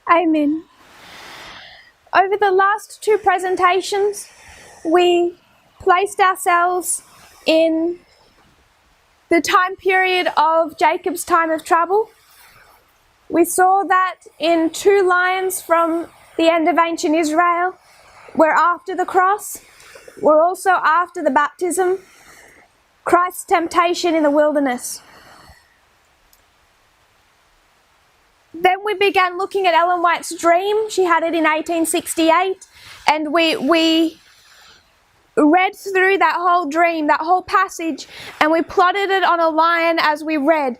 Amen. Over the last two presentations, we placed ourselves in the time period of Jacob's time of trouble. We saw that in two lines from the end of ancient Israel, we're after the cross, we're also after the baptism, Christ's temptation in the wilderness. Then we began looking at Ellen White's dream. She had it in 1868, and we read through that whole dream, that whole passage, and we plotted it on a line as we read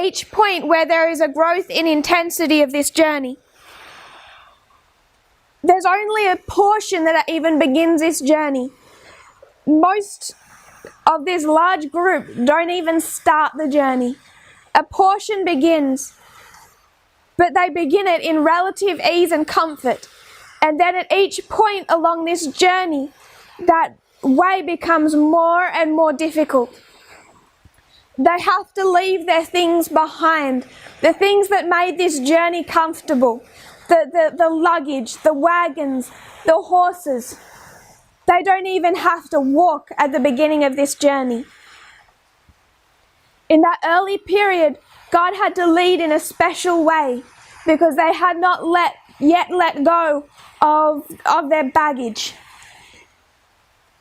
each point where there is a growth in intensity of this journey. There's only a portion that even begins this journey. Most of this large group don't even start the journey. A portion begins, but they begin it in relative ease and comfort. And then at each point along this journey, that way becomes more and more difficult. They have to leave their things behind, the things that made this journey comfortable, the luggage, the wagons, the horses. They don't even have to walk at the beginning of this journey. In that early period, God had to lead in a special way because they had not yet let go of their baggage.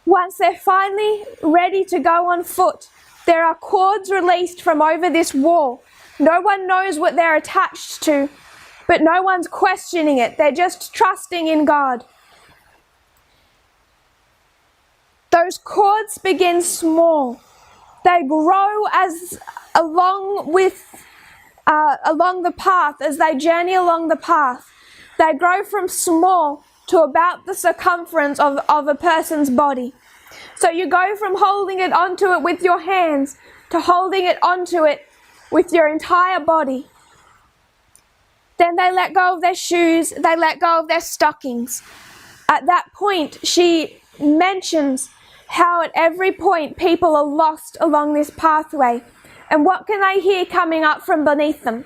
Once they're finally ready to go on foot, there are cords released from over this wall. No one knows what they're attached to, but no one's questioning it. They're just trusting in God. Those cords begin small. They grow along the path, as they journey along the path. They grow from small to about the circumference of a person's body. So you go from holding it onto it with your hands to holding it onto it with your entire body. Then they let go of their shoes, they let go of their stockings. At that point, she mentions how at every point people are lost along this pathway. And what can they hear coming up from beneath them?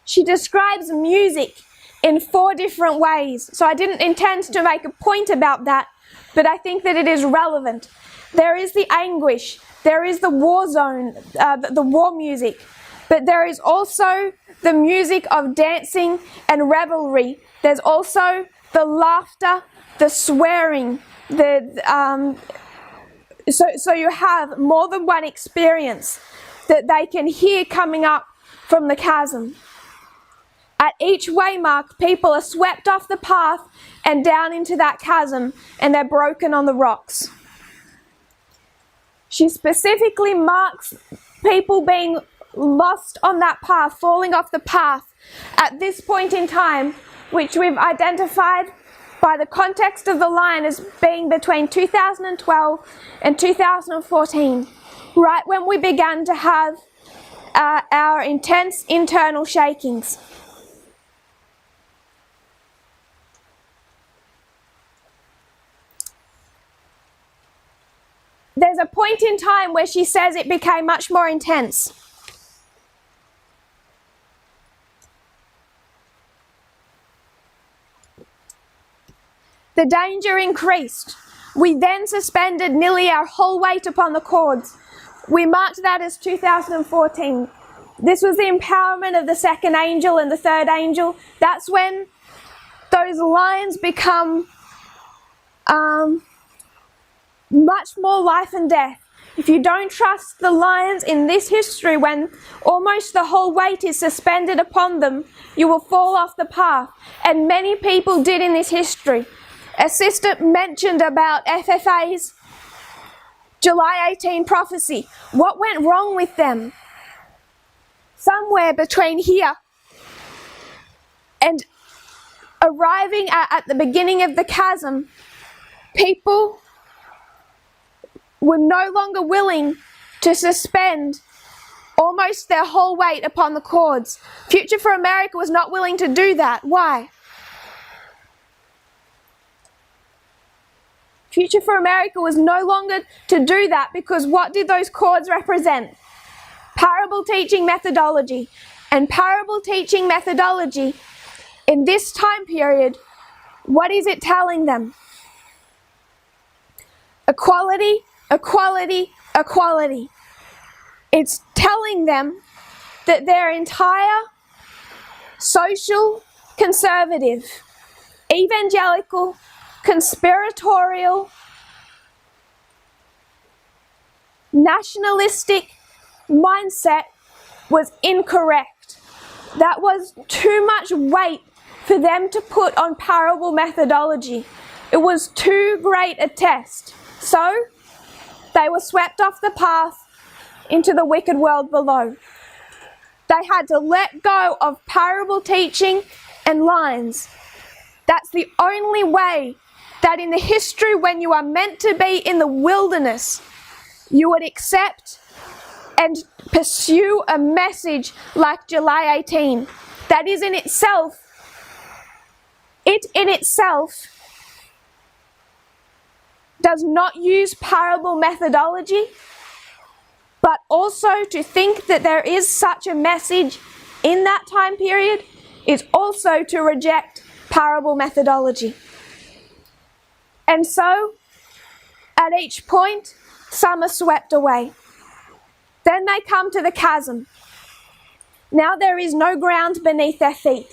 She describes music in 4 different ways. So I didn't intend to make a point about that, but I think that it is relevant. There is the anguish, there is the war zone, the war music, but there is also the music of dancing and revelry. There's also the laughter, the swearing, so you have more than one experience that they can hear coming up from the chasm. At each waymark, people are swept off the path and down into that chasm, and they're broken on the rocks. She specifically marks people being lost on that path, falling off the path at this point in time, which we've identified by the context of the line as being between 2012 and 2014, right when we began to have our intense internal shakings. There's a point in time where she says it became much more intense. The danger increased. We then suspended nearly our whole weight upon the cords. We marked that as 2014. This was the empowerment of the second angel and the third angel. That's when those lines become much more life and death. If you don't trust the lines in this history, when almost the whole weight is suspended upon them, you will fall off the path. And many people did in this history. A sister mentioned about FFA's July 18 prophecy. What went wrong with them? Somewhere between here and arriving at the beginning of the chasm, people were no longer willing to suspend almost their whole weight upon the cords. Future for America was not willing to do that. Why? Future for America was no longer to do that because what did those cords represent? Parable teaching methodology. And parable teaching methodology in this time period, what is it telling them? Equality, equality, equality. It's telling them that their entire social, conservative, evangelical, conspiratorial, nationalistic mindset was incorrect. That was too much weight for them to put on parable methodology. It was too great a test. So, they were swept off the path into the wicked world below. They had to let go of parable teaching and lines. That's the only way that in the history when you are meant to be in the wilderness, you would accept and pursue a message like July 18. That is in itself, does not use parable methodology, but also to think that there is such a message in that time period is also to reject parable methodology. And so, at each point, some are swept away. Then they come to the chasm. Now there is no ground beneath their feet.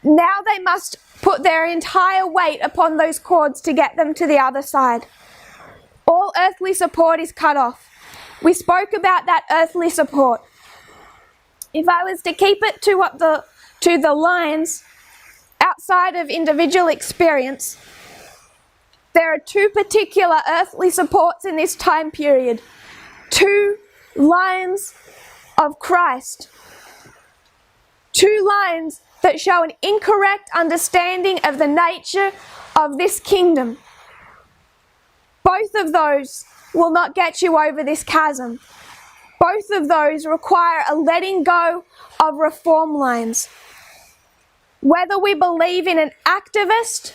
Now they must put their entire weight upon those cords to get them to the other side. All earthly support is cut off. We spoke about that earthly support. If I was to keep it to the lines outside of individual experience, there are two particular earthly supports in this time period. Two lines of Christ. Two lines that show an incorrect understanding of the nature of this kingdom. Both of those will not get you over this chasm. Both of those require a letting go of reform lines. Whether we believe in an activist,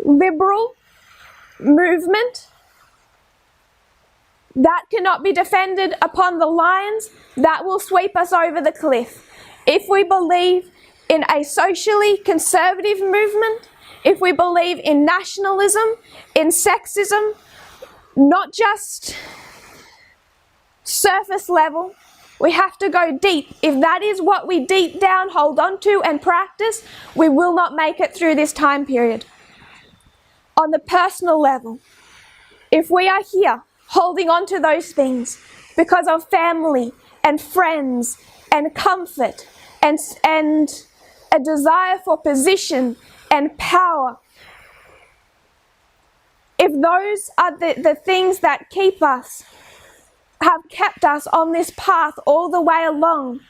liberal movement, that cannot be defended upon the lines, that will sweep us over the cliff. If we believe in a socially conservative movement, if we believe in nationalism, in sexism, not just surface level, we have to go deep. If that is what we deep down hold on to and practice, we will not make it through this time period. On the personal level, if we are here holding on to those things because of family and friends and comfort and a desire for position and power, if those are the things that have kept us on this path all the way along,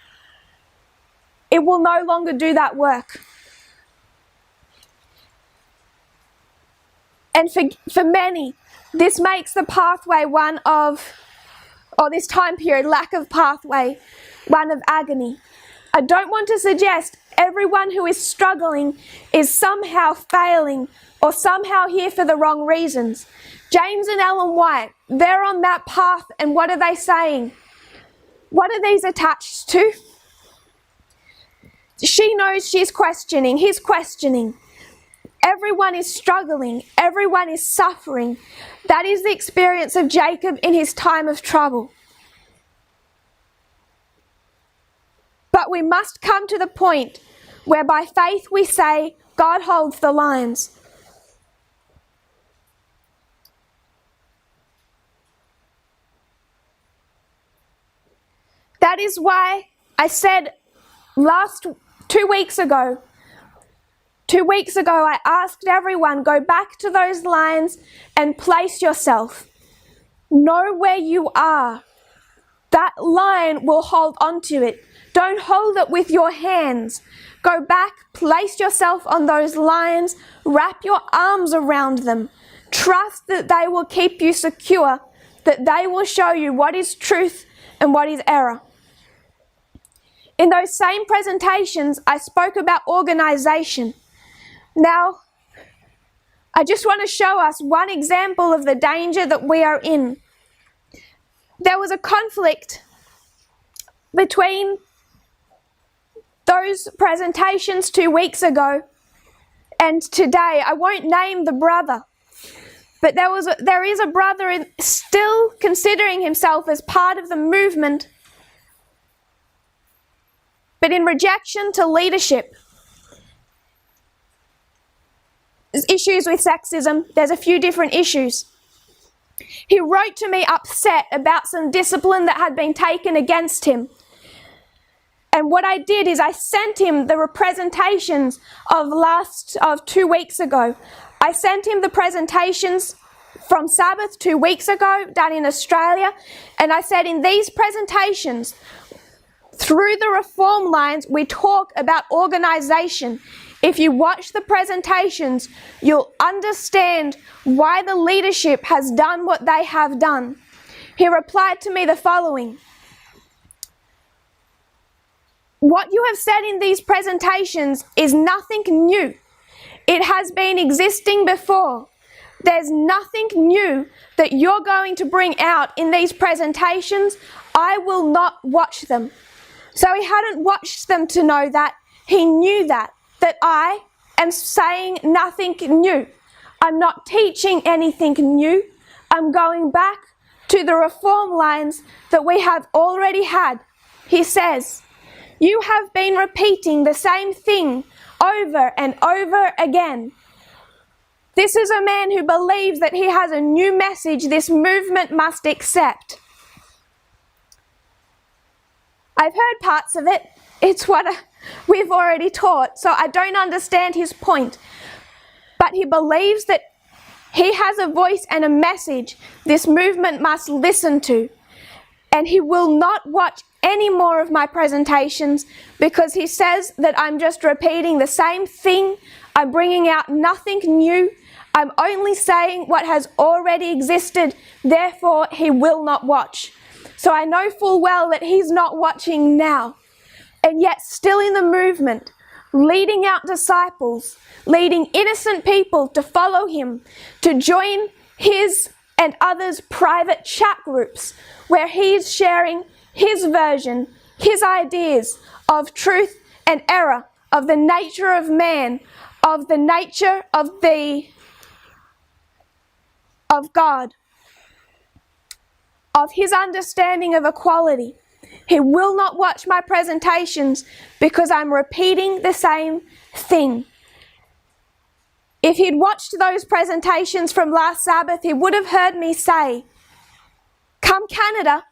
it will no longer do that work. And for many, this makes the pathway this time period, lack of pathway, one of agony. I don't want to suggest everyone who is struggling is somehow failing or somehow here for the wrong reasons. James and Ellen White, they're on that path, and what are they saying? What are these attached to? She knows she's questioning, he's questioning. Everyone is struggling, everyone is suffering. That is the experience of Jacob in his time of trouble. But we must come to the point where by faith we say, God holds the lines. That is why I said 2 weeks ago I asked everyone, go back to those lines and place yourself. Know where you are. That line will hold on to it. Don't hold it with your hands. Go back, place yourself on those lines, wrap your arms around them. Trust that they will keep you secure, that they will show you what is truth and what is error. In those same presentations, I spoke about organization. Now, I just want to show us one example of the danger that we are in. There was a conflict between those presentations 2 weeks ago and today. I won't name the brother, but there is a brother still considering himself as part of the movement, but in rejection to leadership. There's issues with sexism. There's a few different issues. He wrote to me upset about some discipline that had been taken against him. And what I did is I sent him the presentations of 2 weeks ago. I sent him the presentations from Sabbath 2 weeks ago done in Australia. And I said, in these presentations, through the reform lines, we talk about organisation. If you watch the presentations, you'll understand why the leadership has done what they have done. He replied to me the following: what you have said in these presentations is nothing new. It has been existing before. There's nothing new that you're going to bring out in these presentations. I will not watch them. So he hadn't watched them to know that. He knew that I am saying nothing new. I'm not teaching anything new. I'm going back to the reform lines that we have already had. He says, you have been repeating the same thing over and over again. This is a man who believes that he has a new message this movement must accept. I've heard parts of it. It's what we've already taught, so I don't understand his point. But he believes that he has a voice and a message this movement must listen to. And he will not watch any more of my presentations because he says that I'm just repeating the same thing. I'm bringing out nothing new. I'm only saying what has already existed. Therefore, he will not watch. So I know full well that he's not watching now. And yet still in the movement, leading out disciples, leading innocent people to follow him, to join his and others' private chat groups where he's sharing his version, his ideas of truth and error, of the nature of man, of the nature of God, of his understanding of equality. He will not watch my presentations because I'm repeating the same thing. If he'd watched those presentations from last Sabbath, he would have heard me say, come Canada,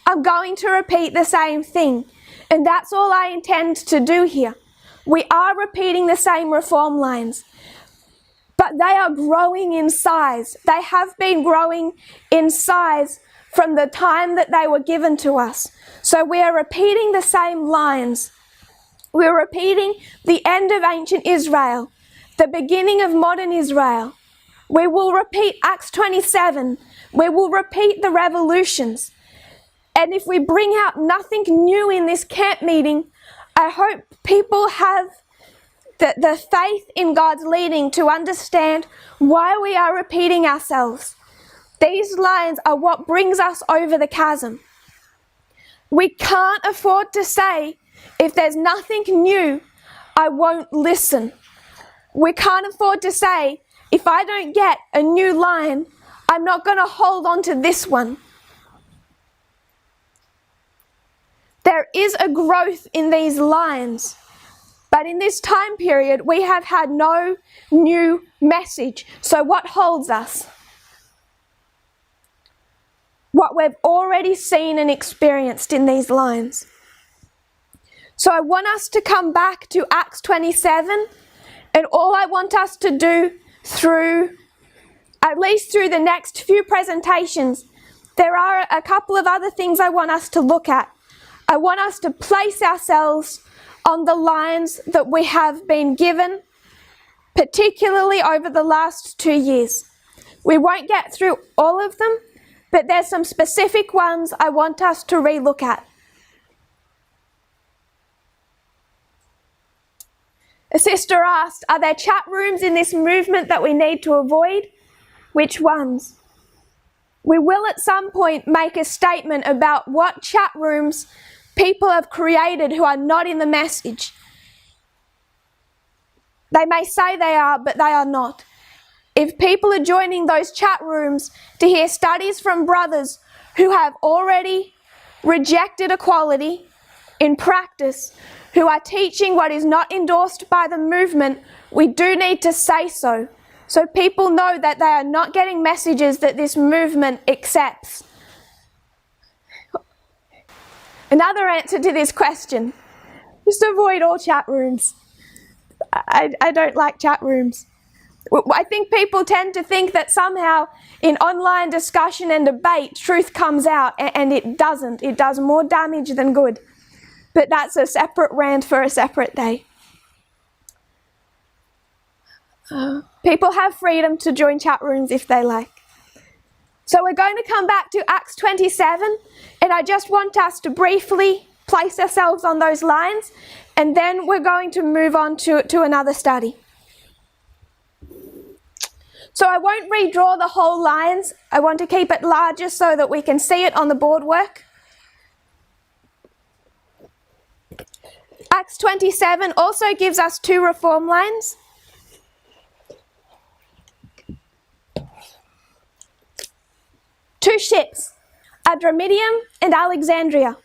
I'm going to repeat the same thing. And that's all I intend to do here. We are repeating the same reform lines, but they are growing in size. They have been growing in size from the time that they were given to us. So we are repeating the same lines. We're repeating the end of ancient Israel, the beginning of modern Israel. We will repeat Acts 27. We will repeat the revolutions. And if we bring out nothing new in this camp meeting, I hope people have the faith in God's leading to understand why we are repeating ourselves. These lines are what brings us over the chasm. We can't afford to say, if there's nothing new, I won't listen. We can't afford to say, if I don't get a new line, I'm not going to hold on to this one. There is a growth in these lines, but in this time period, we have had no new message. So what holds us? What we've already seen and experienced in these lines. So I want us to come back to Acts 27, and all I want us to do at least through the next few presentations, there are a couple of other things I want us to look at. I want us to place ourselves on the lines that we have been given, particularly over the last 2 years. We won't get through all of them, but there's some specific ones I want us to relook at. A sister asked, are there chat rooms in this movement that we need to avoid? Which ones? We will at some point make a statement about what chat rooms people have created who are not in the message. They may say they are, but they are not. If people are joining those chat rooms to hear studies from brothers who have already rejected equality in practice, who are teaching what is not endorsed by the movement, we do need to say so people know that they are not getting messages that this movement accepts. Another answer to this question, just avoid all chat rooms. I don't like chat rooms. I think people tend to think that somehow in online discussion and debate truth comes out, and it doesn't. It does more damage than good. But that's a separate rant for a separate day. People have freedom to join chat rooms if they like. So we're going to come back to Acts 27, and I just want us to briefly place ourselves on those lines, and then we're going to move on to another study. So I won't redraw the whole lines. I want to keep it larger so that we can see it on the board work. Acts 27 also gives us two reform lines. Two ships, 𝗷𝗴𝗃𝗻 and Alexandria.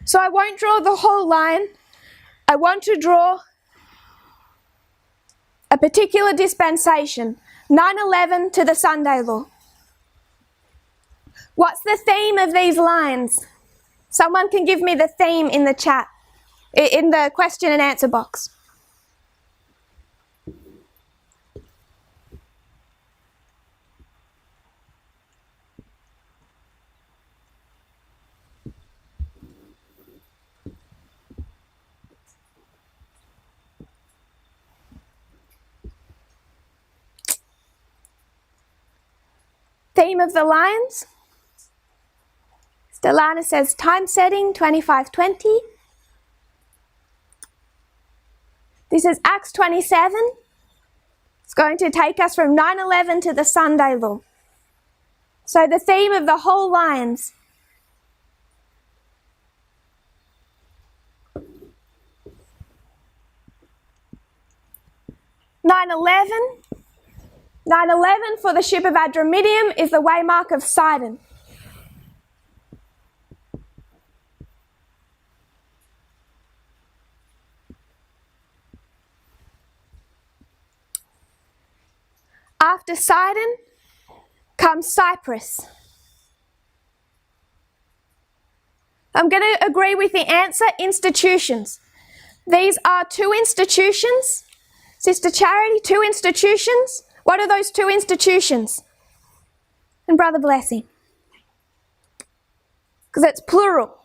So I won't draw the whole line. I want to draw a particular dispensation, 9/11 to the Sunday law. What's the theme of these lines? Someone can give me the theme in the chat, in the question and answer box. Theme of the lines? Delana says time setting 25:20. This is Acts 27. It's going to take us from 9/11 to the Sunday law. So the theme of the whole lines. 𝗙11 for the ship of 𝗷𝗴𝗃𝗻 is the waymark of Sidon. After Sidon comes Cyprus. I'm going to agree with the answer, institutions. These are two institutions. Sister Charity, two institutions. What are those two institutions? And Brother Blessing. Because it's plural.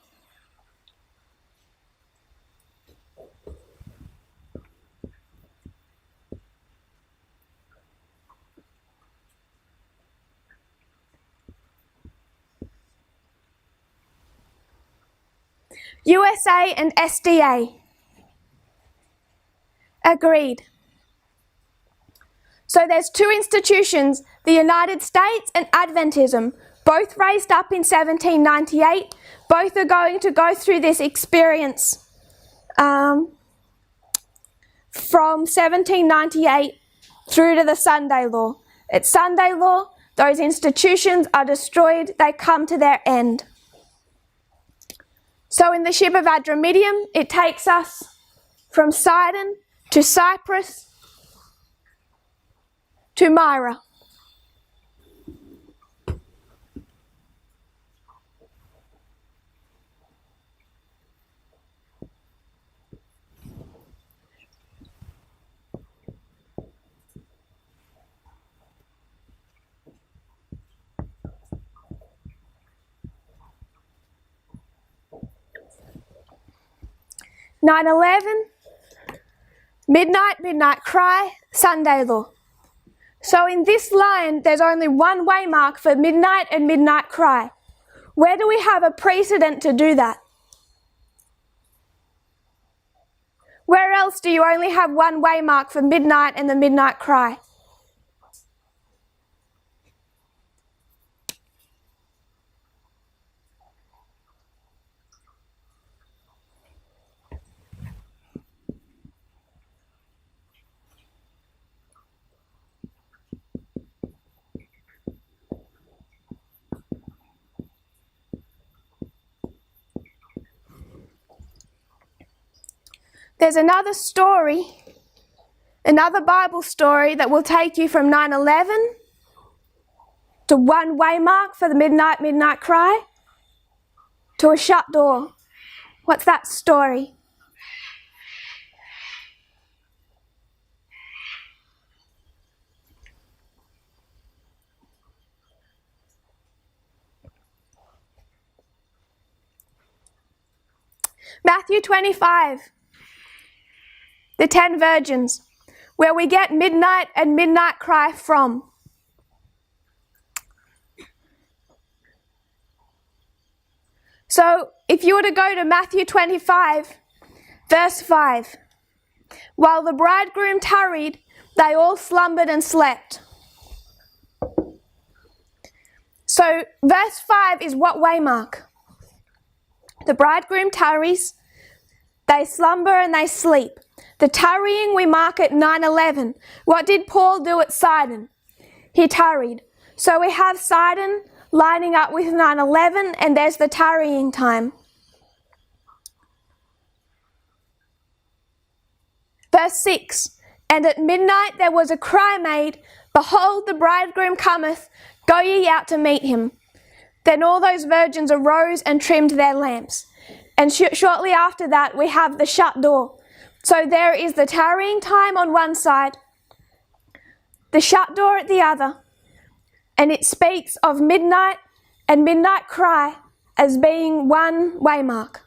USA and SDA. Agreed. So there's two institutions, the United States and Adventism, both raised up in 1798. Both are going to go through this experience from 1798 through to the Sunday law. At Sunday law, those institutions are destroyed, they come to their end. So in the ship of 𝗷𝗴𝗃𝗻, it takes us from Sidon to Cyprus to Myra. 𝗙11, midnight cry, Sunday law. So in this line, there's only one waymark for midnight and midnight cry. Where do we have a precedent to do that? Where else do you only have one waymark for midnight and the midnight cry? There's another story, another Bible story that will take you from 9/11 to one waymark for the midnight cry to a shut door. What's that story? Matthew 25. The 10 virgins, where we get midnight and midnight cry from. So if you were to go to Matthew 25, verse 5, while the bridegroom tarried, they all slumbered and slept. So verse 5 is what waymark? The bridegroom tarries, they slumber and they sleep. The tarrying we mark at 9/11. What did Paul do at Sidon? He tarried. So we have Sidon lining up with 9/11, and there's the tarrying time. Verse 6, and at midnight there was a cry made, behold, the bridegroom cometh, go ye out to meet him. Then all those virgins arose and trimmed their lamps. And shortly after that we have the shut door. So there is the tarrying time on one side, the shut door at the other, and it speaks of midnight and midnight cry as being one waymark.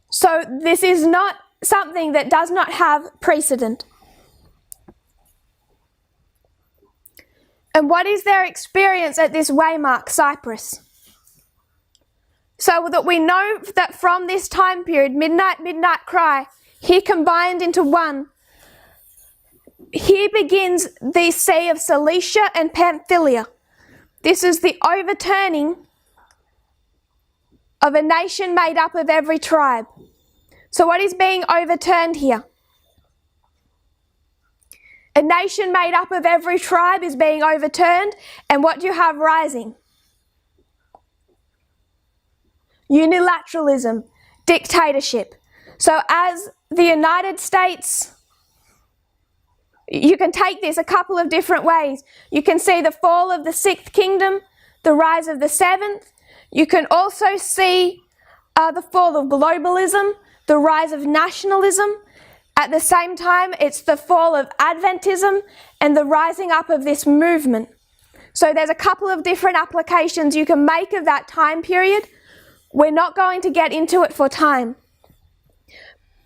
So this is not something that does not have precedent. And what is their experience at this waymark, Cyprus? So that we know that from this time period, midnight cry, here combined into one, here begins the Sea of Cilicia and Pamphylia. This is the overturning of a nation made up of every tribe. So what is being overturned here? A nation made up of every tribe is being overturned, and what do you have rising? Unilateralism, dictatorship. So as the United States, you can take this a couple of different ways. You can see the fall of the 6th kingdom, the rise of the 7th. You can also see the fall of globalism, the rise of nationalism. At the same time, it's the fall of Adventism and the rising up of this movement. So there's a couple of different applications you can make of that time period. We're not going to get into it for time.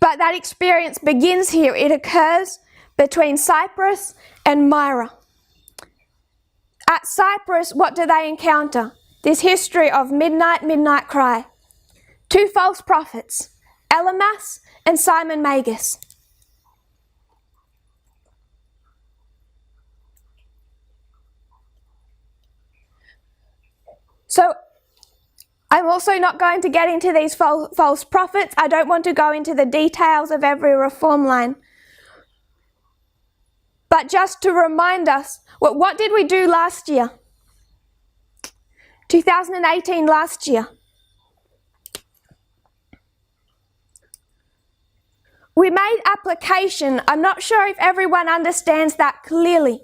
But that experience begins here. It occurs between Cyprus and Myra. At Cyprus, what do they encounter? This history of midnight cry. 2 false prophets, 𝗂𝗶𝗃 and Simon Magus. So I'm also not going to get into these false prophets. I don't want to go into the details of every reform line. But just to remind us, what did we do last year? 2018 last year. We made application. I'm not sure if everyone understands that clearly.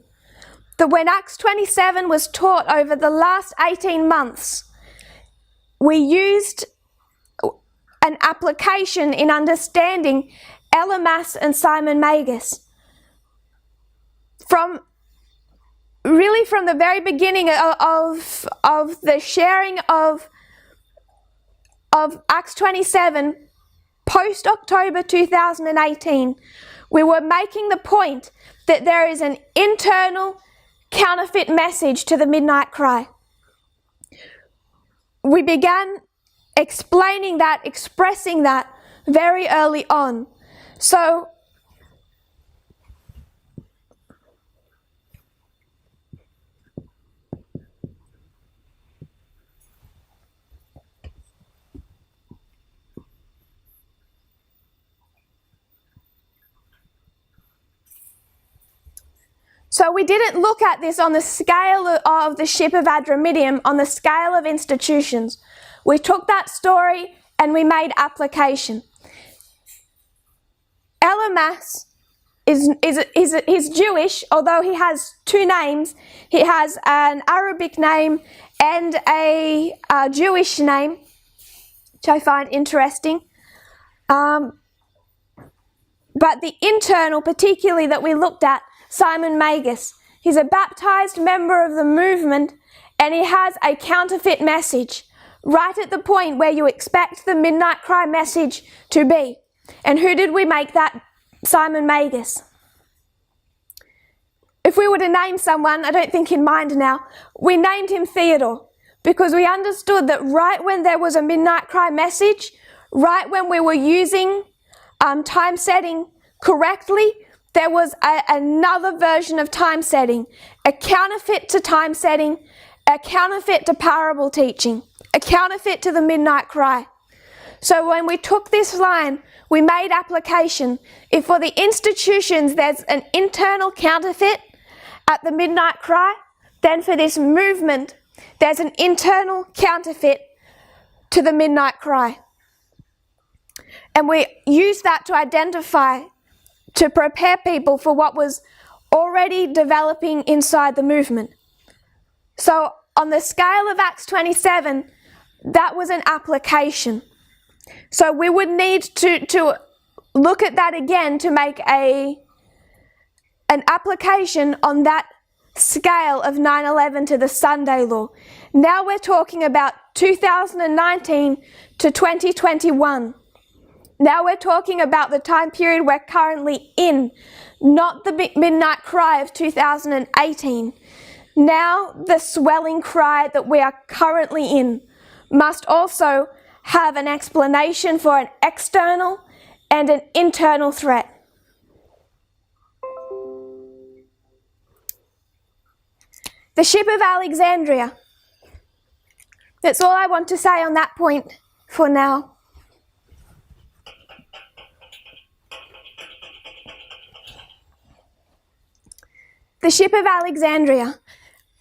That when Acts 27 was taught over the last 18 months, we used an application in understanding 𝗂𝗶𝗃 and Simon Magus. From the very beginning of the sharing of Acts 27, post-October 2018, we were making the point that there is an internal counterfeit message to the midnight cry. we began explaining that, expressing that very early on. So we didn't look at this on the scale of the 𝗶𝗶𝗲𝗲𝗿, on the scale of institutions. We took that story and we made application. 𝗂𝗻𝗏 is Jewish, although he has two names. He has an Arabic name and a Jewish name, which I find interesting. But the internal, particularly, that we looked at, Simon Magus, he's a baptized member of the movement, and he has a counterfeit message right at the point where you expect the midnight cry message to be. And who did we make that? Simon Magus. If we were to name someone, I don't think in mind now, we named him Theodore, because we understood that right when there was a midnight cry message, right when we were using time setting correctly, there was another version of time setting, a counterfeit to time setting, a counterfeit to parable teaching, a counterfeit to the midnight cry. So when we took this line, we made application. If for the institutions there's an internal counterfeit at the midnight cry, then for this movement there's an internal counterfeit to the midnight cry. And we used that to identify, to prepare people for what was already developing inside the movement. So on the scale of Acts 27, that was an application. So we would need to look at that again to make an application on that scale of 9/11 to the Sunday law. Now we're talking about 2019 to 2021. Now we're talking about the time period we're currently in, not the midnight cry of 2018. Now the swelling cry that we are currently in must also have an explanation for an external and an internal threat. The ship of Alexandria. That's all I want to say on that point for now. The ship of Alexandria.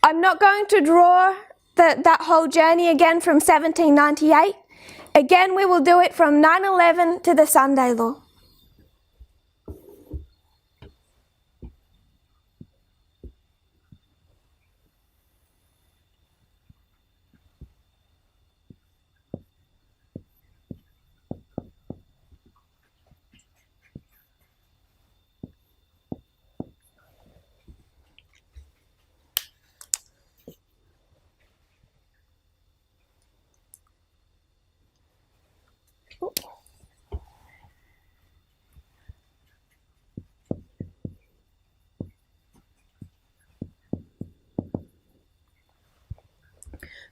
I'm not going to draw that whole journey again from 1798. Again, we will do it from 9/11 to the Sunday law.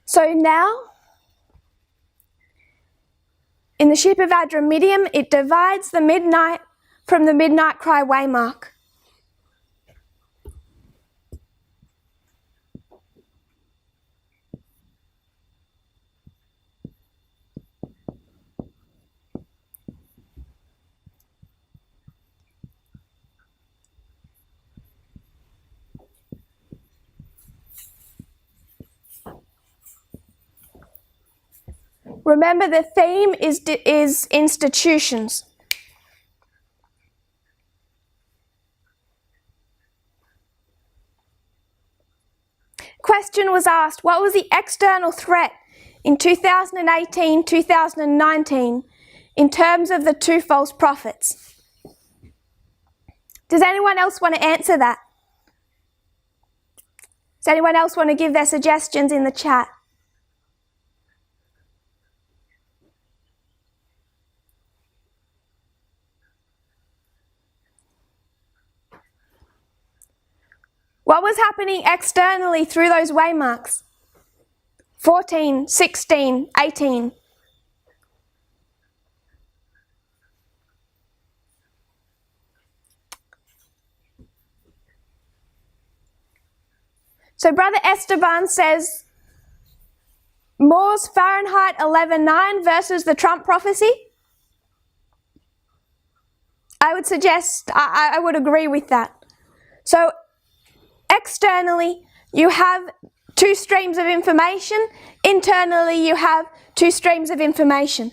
So now, in the 𝗶𝗶𝗲𝗲𝗿, it divides the midnight from the midnight cry waymark. Remember, the theme is institutions. Question was asked, what was the external threat in 2018, 2019 in terms of the two false prophets? Does anyone else want to answer that? Does anyone else want to give their suggestions in the chat? What was happening externally through those waymarks? 14, 16, 18. So Brother Esteban says, Moore's Fahrenheit 11.9 versus the Trump prophecy. I would suggest, I would agree with that. So externally, you have two streams of information. Internally, you have two streams of information.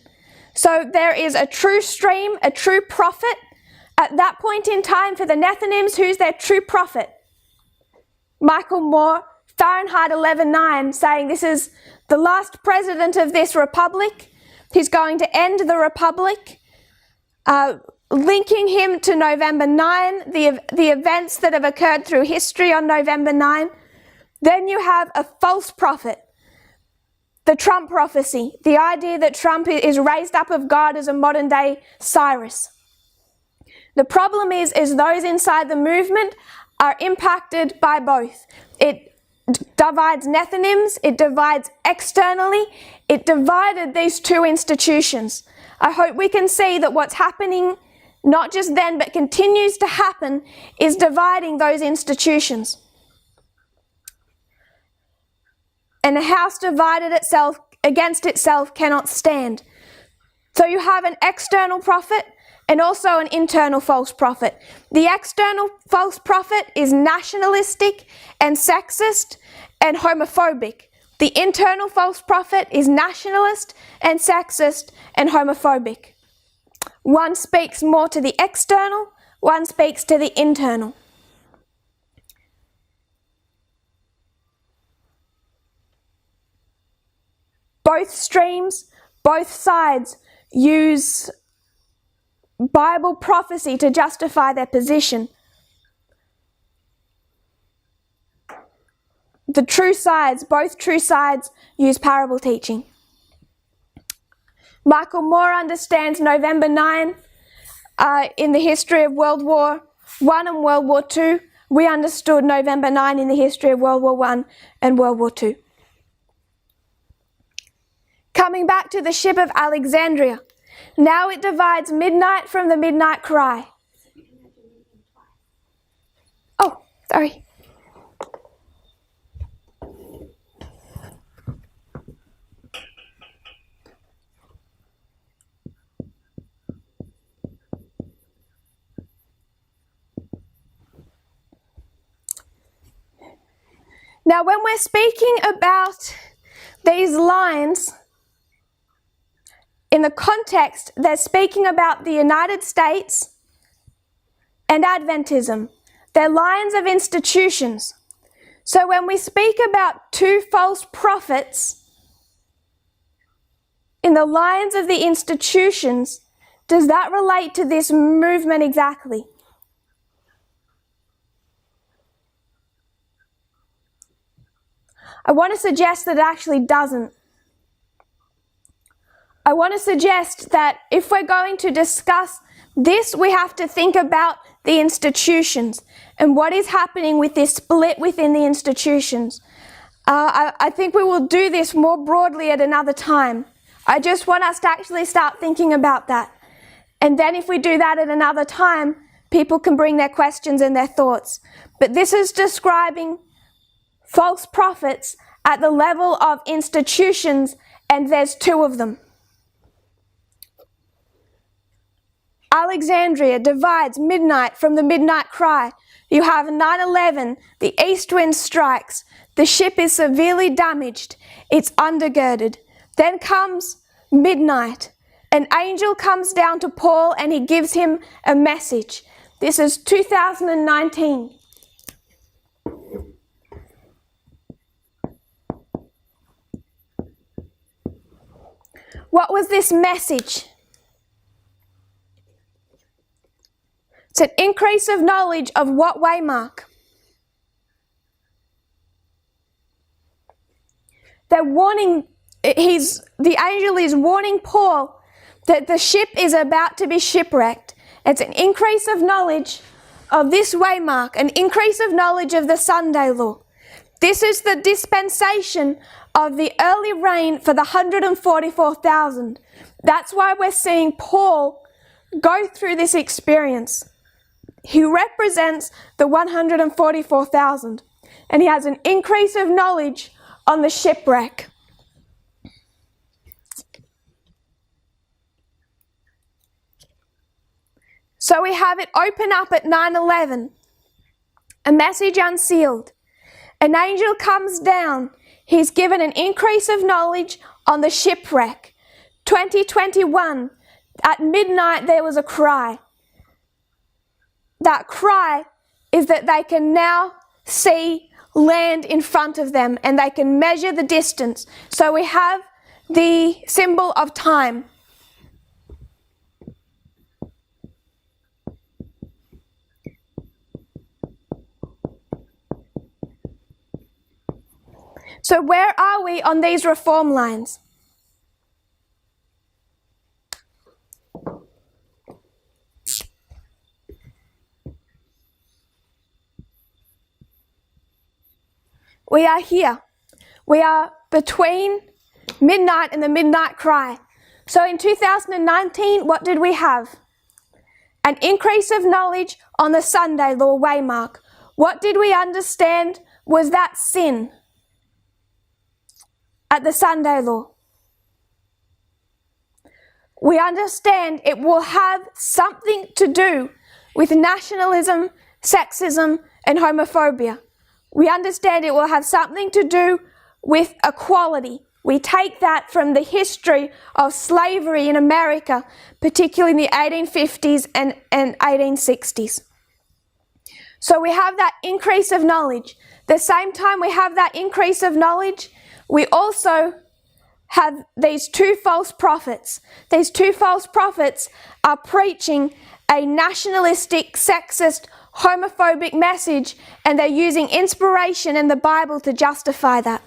So there is a true stream, a true prophet. At that point in time for the Nethinims, who's their true prophet? Michael Moore, Fahrenheit 11.9, saying this is the last president of this republic. He's going to end the republic. Linking him to November 9, the events that have occurred through history on November 9. Then you have a false prophet, the Trump prophecy, the idea that Trump is raised up of God as a modern day Cyrus. The problem is those inside the movement are impacted by both. It divides Nethinims, it divides externally, it divided these two institutions. I hope we can see that what's happening, not just then, but continues to happen, is dividing those institutions. And a house divided itself against itself cannot stand. So you have an external prophet and also an internal false prophet. The external false prophet is nationalistic and sexist and homophobic. The internal false prophet is nationalist and sexist and homophobic. One speaks more to the external, one speaks to the internal. Both streams, both sides use Bible prophecy to justify their position. The true sides, both true sides, use parable teaching. Michael Moore understands November 9 in the history of World War I and World War II. We understood November 9 in the history of World War I and World War II. Coming back to the ship of Alexandria, now it divides midnight from the midnight cry. Oh, sorry. Now, when we're speaking about these lines, in the context, they're speaking about the United States and Adventism. They're lines of institutions. So when we speak about two false prophets in the lines of the institutions, does that relate to this movement exactly? I want to suggest that it actually doesn't. I want to suggest that if we're going to discuss this, we have to think about the institutions and what is happening with this split within the institutions. I think we will do this more broadly at another time. I just want us to actually start thinking about that. And then if we do that at another time, people can bring their questions and their thoughts. But this is describing false prophets at the level of institutions, and there's two of them. Alexandria divides midnight from the midnight cry. You have 9/11, the east wind strikes, the ship is severely damaged, it's undergirded. Then comes midnight. An angel comes down to Paul and he gives him a message. This is 2019. What was this message? It's an increase of knowledge of what waymark? They're warning, the angel is warning Paul that the ship is about to be shipwrecked. It's an increase of knowledge of this waymark, an increase of knowledge of the Sunday law. This is the dispensation of the early rain for the 144,000. That's why we're seeing Paul go through this experience. He represents the 144,000, and he has an increase of knowledge on the shipwreck. So we have it open up at 9:11. A message unsealed. An angel comes down. He's given an increase of knowledge on the shipwreck. 2021, at midnight there was a cry. That cry is that they can now see land in front of them and they can measure the distance. So we have the symbol of time. So where are we on these reform lines? We are here. We are between midnight and the midnight cry. So in 2019, what did we have? An increase of knowledge on the Sunday law waymark. What did we understand was that sin at the Sunday law? We understand it will have something to do with nationalism, sexism, and homophobia. We understand it will have something to do with equality. We take that from the history of slavery in America, particularly in the 1850s and 1860s. So we have that increase of knowledge. The same time we have that increase of knowledge, we also have these two false prophets. These two false prophets are preaching a nationalistic, sexist, homophobic message, and they're using inspiration in the Bible to justify that.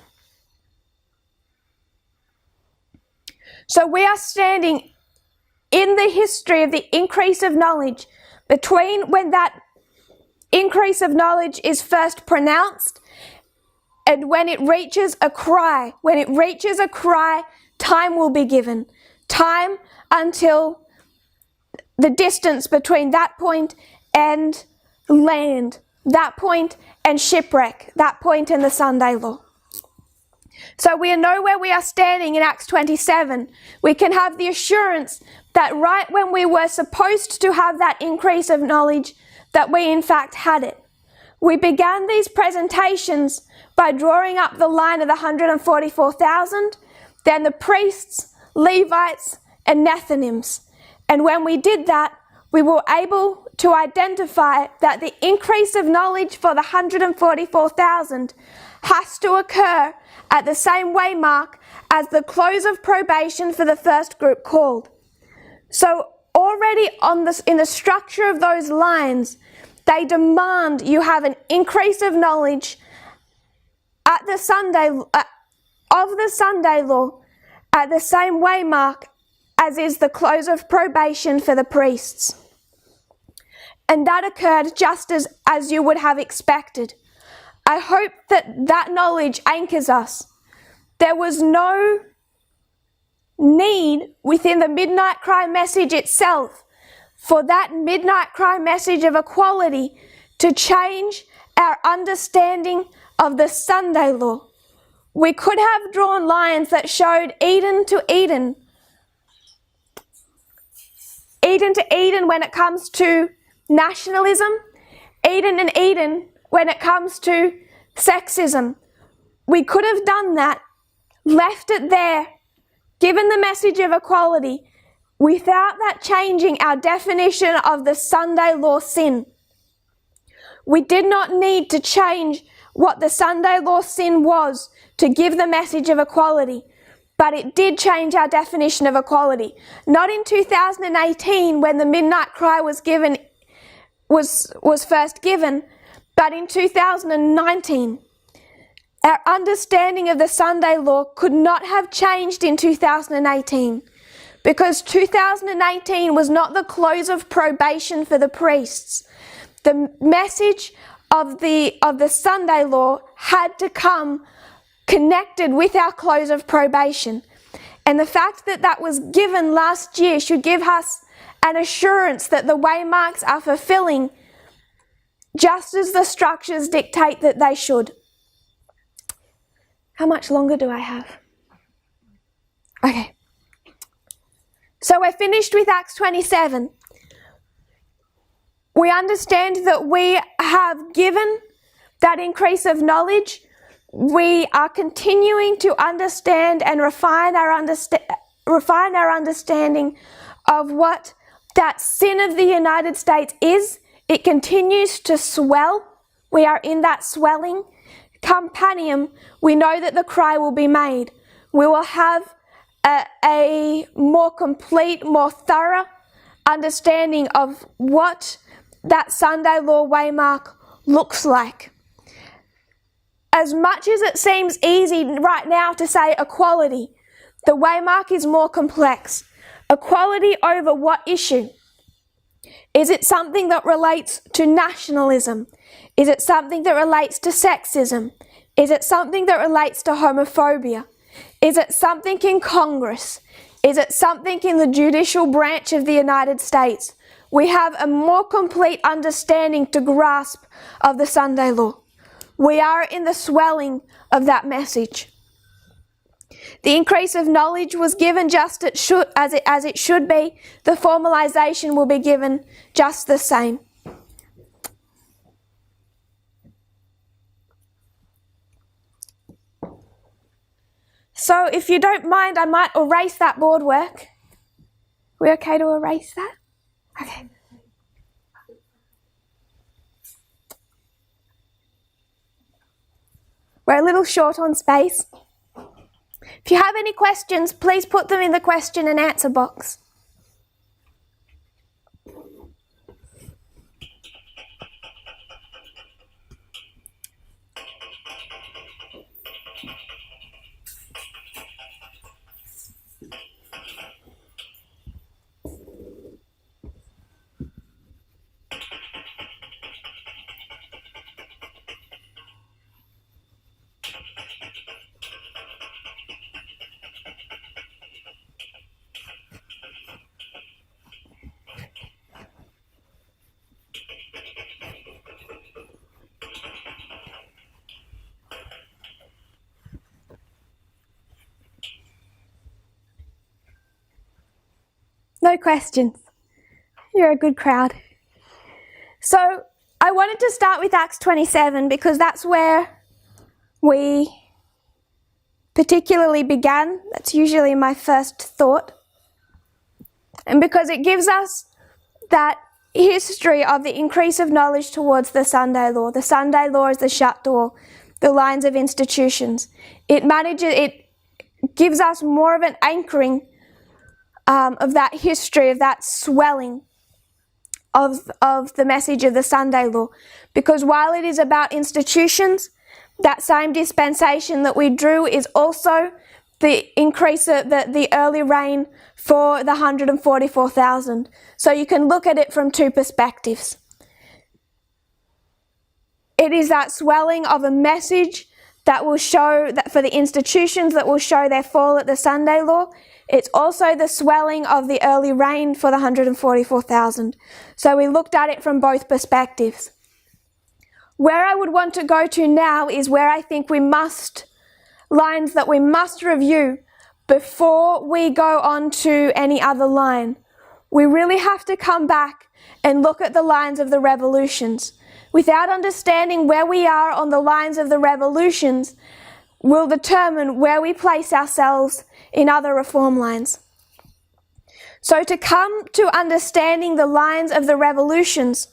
So we are standing in the history of the increase of knowledge between when that increase of knowledge is first pronounced and when it reaches a cry. When it reaches a cry, time will be given. Time until the distance between that point and land, that point and shipwreck, that point in the Sunday law. So we know where we are standing in Acts 27. We can have the assurance that right when we were supposed to have that increase of knowledge, that we in fact had it. We began these presentations by drawing up the line of the 144,000, then the priests, Levites, and Nethinims. And when we did that, we were able to identify that the increase of knowledge for the 144,000 has to occur at the same waymark as the close of probation for the first group called. So already in the structure of those lines, they demand you have an increase of knowledge at the Sunday of the Sunday law at the same waymark as is the close of probation for the priests. And that occurred just as you would have expected. I hope that knowledge anchors us. There was no need within the midnight cry message itself for that midnight cry message of equality to change our understanding of the Sunday law. We could have drawn lines that showed Eden to Eden. Eden to Eden when it comes to nationalism, Eden and Eden when it comes to sexism. We could have done that, left it there, given the message of equality, without that changing our definition of the Sunday law sin. We did not need to change what the Sunday law sin was to give the message of equality, but it did change our definition of equality. Not in 2018 when the midnight cry was first given, but in 2019. Our understanding of the Sunday law could not have changed in 2018 because 2018 was not the close of probation for the priests. The message of the Sunday law had to come connected with our close of probation. And the fact that that was given last year should give us an assurance that the waymarks are fulfilling just as the structures dictate that they should. How much longer do I have? Okay. So we're finished with Acts 27. We understand that we have given that increase of knowledge. We are continuing to understand and refine our understanding of what that sin of the United States is. It continues to swell. We are in that swelling. Come Panem, we know that the cry will be made. We will have a more complete, more thorough understanding of what that Sunday law waymark looks like. As much as it seems easy right now to say equality, the waymark is more complex. Equality over what issue? Is it something that relates to nationalism? Is it something that relates to sexism? Is it something that relates to homophobia? Is it something in Congress? Is it something in the judicial branch of the United States? We have a more complete understanding to grasp of the Sunday law. We are in the swelling of that message. The increase of knowledge was given just as it should be. The formalization will be given just the same. So if you don't mind, I might erase that board work. We okay to erase that? Okay. We're a little short on space. If you have any questions, please put them in the question and answer box. No questions. You're a good crowd. So I wanted to start with Acts 27 because that's where we particularly began. That's usually my first thought. And because it gives us that history of the increase of knowledge towards the Sunday law. The Sunday law is the shut door, the lines of institutions. It gives us more of an anchoring of that history, of that swelling of the message of the Sunday law. Because while it is about institutions, that same dispensation that we drew is also the increase of the early rain for the 144,000. So you can look at it from two perspectives. It is that swelling of a message that will show that for the institutions that will show their fall at the Sunday law. It's also the swelling of the early rain for the 144,000. So we looked at it from both perspectives. Where I would want to go to now is where I think lines that we must review before we go on to any other line. We really have to come back and look at the lines of the revolutions. Without understanding where we are on the lines of the revolutions, will determine where we place ourselves in other reform lines. So to come to understanding the lines of the revolutions,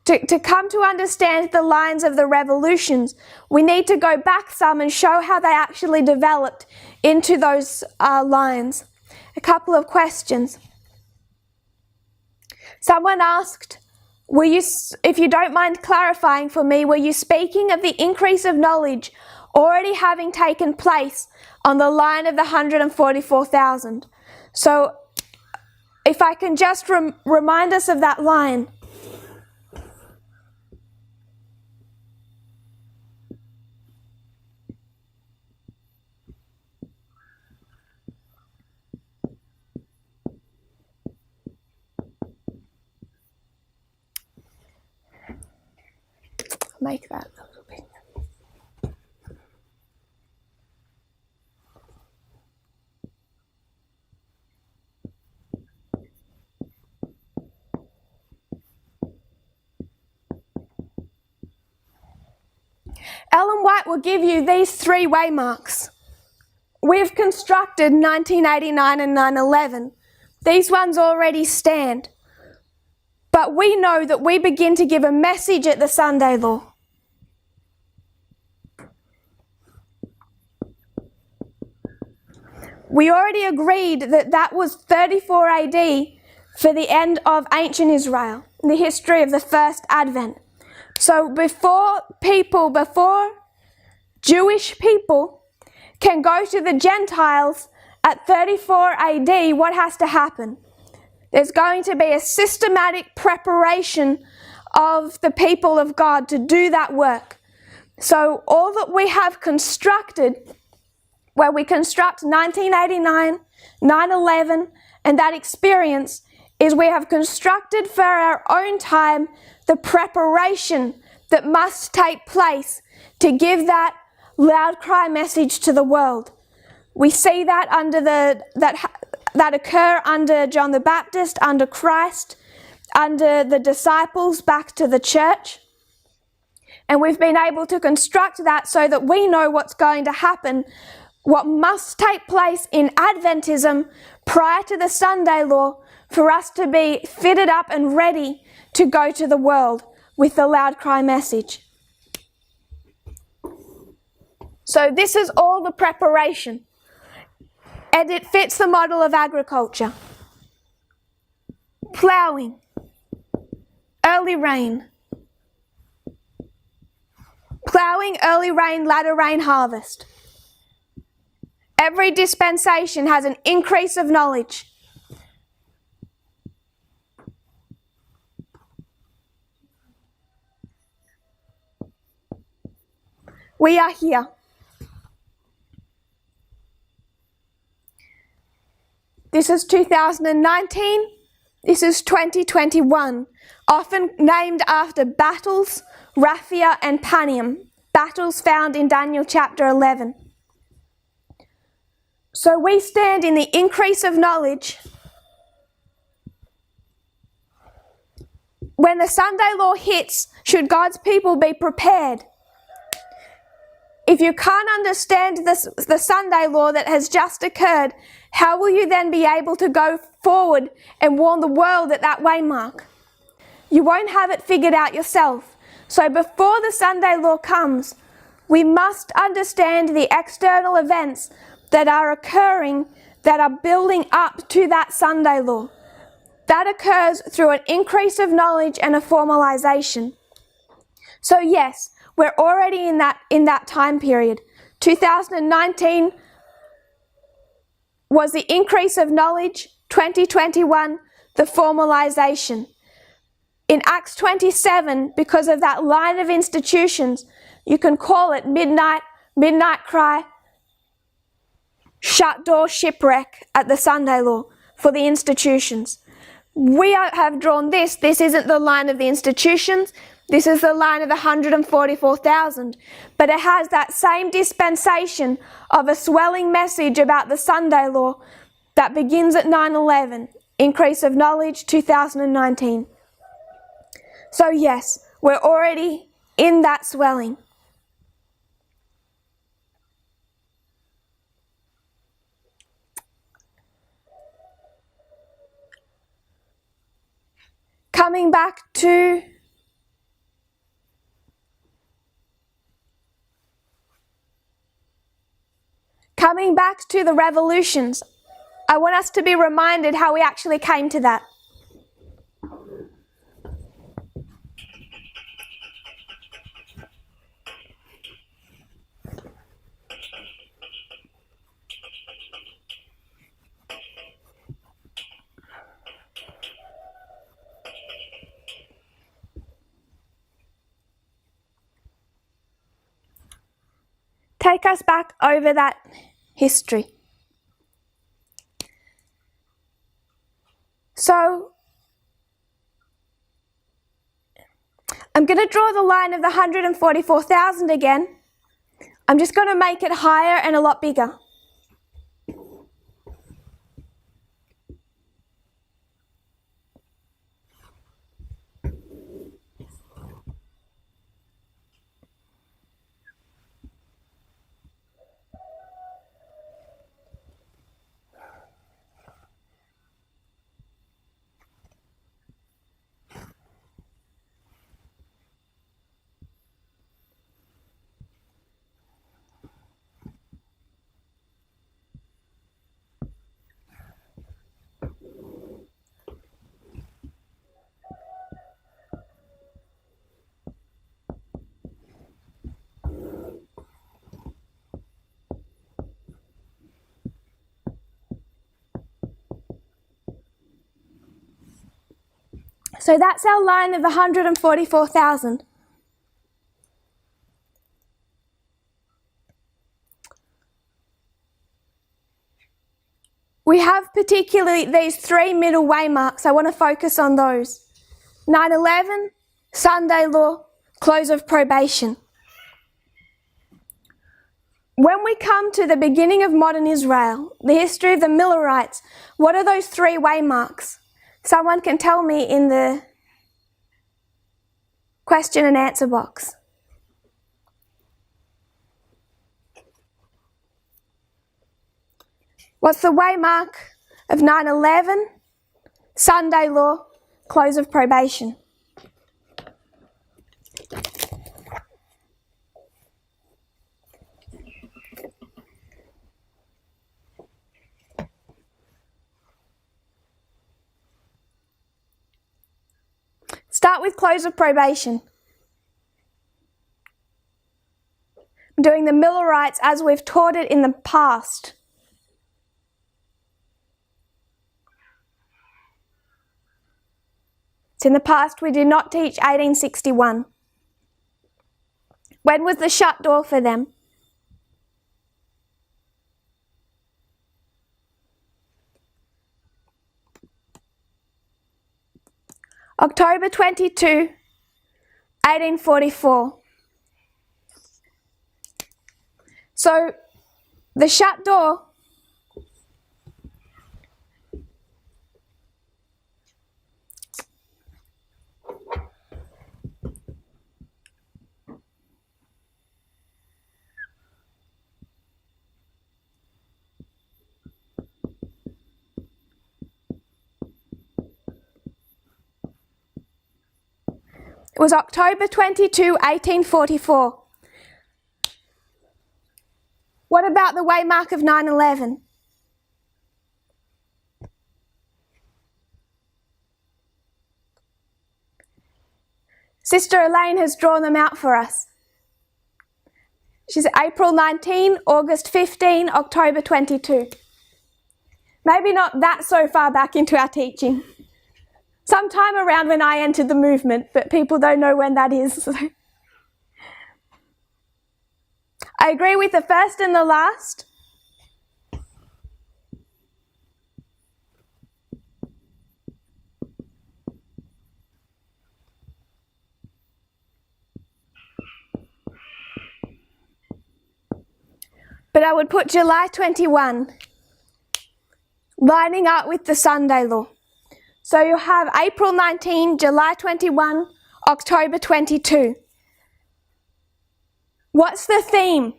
to come to understand the lines of the revolutions, we need to go back some and show how they actually developed into those lines. A couple of questions. Someone asked, if you don't mind clarifying for me, were you speaking of the increase of knowledge already having taken place on the line of the 144,000? So if I can just remind us of that line. Make that a little bit. Ellen White will give you these three waymarks. We've constructed 1989 and 9/11. These ones already stand. But we know that we begin to give a message at the Sunday law. We already agreed that that was 34 AD for the end of ancient Israel, the history of the first Advent. So before Jewish people can go to the Gentiles at 34 AD, what has to happen? There's going to be a systematic preparation of the people of God to do that work. So all that we have constructed, where we construct 1989, 9/11, and that experience, is we have constructed for our own time the preparation that must take place to give that loud cry message to the world. We see that that occur under John the Baptist, under Christ, under the disciples back to the church. And we've been able to construct that so that we know what's going to happen, what must take place in Adventism prior to the Sunday law for us to be fitted up and ready to go to the world with the loud cry message. So this is all the preparation. And it fits the model of agriculture. Ploughing, early rain. Ploughing, early rain, latter rain, harvest. Every dispensation has an increase of knowledge. We are here. This is 2019, this is 2021, often named after battles, Raphia and Panium, battles found in Daniel chapter 11. So we stand in the increase of knowledge. When the Sunday law hits, should God's people be prepared? If you can't understand the Sunday law that has just occurred, how will you then be able to go forward and warn the world at that waymark? You won't have it figured out yourself. So before the Sunday law comes, we must understand the external events that are occurring, that are building up to that Sunday law. That occurs through an increase of knowledge and a formalization. So yes, we're already in that time period. 2019 was the increase of knowledge, 2021, the formalization. In Acts 27, because of that line of institutions, you can call it midnight cry, shut door shipwreck at the Sunday law for the institutions. We have drawn this. This isn't the line of the institutions. This is the line of the 144,000. But it has that same dispensation of a swelling message about the Sunday law that begins at 9/11. Increase of knowledge, 2019. So yes, we're already in that swelling. Coming back to the revolutions, I want us to be reminded how we actually came to that. take us back over that history. So, I'm going to draw the line of the 144,000 again. I'm just going to make it higher and a lot bigger. So that's our line of the 144,000. We have particularly these three middle waymarks. I want to focus on those. 9/11, Sunday law, close of probation. When we come to the beginning of modern Israel, the history of the Millerites, what are those three waymarks? Someone can tell me in the question and answer box. What's the waymark of 9/11, Sunday law, close of probation? Start with close of probation. I'm doing the Millerites as we've taught it in the past. So in the past we did not teach 1861. When was the shut door for them? October 22, 1844. So the shut door it was October 22, 1844. What about the waymark of 9/11? Sister Elaine has drawn them out for us. She's April 19, August 15, October 22. Maybe not that so far back into our teaching. Sometime around when I entered the movement, but people don't know when that is. I agree with the first and the last. But I would put July 21 lining up with the Sunday law. So you'll have April 19, July 21, October 22. What's the theme?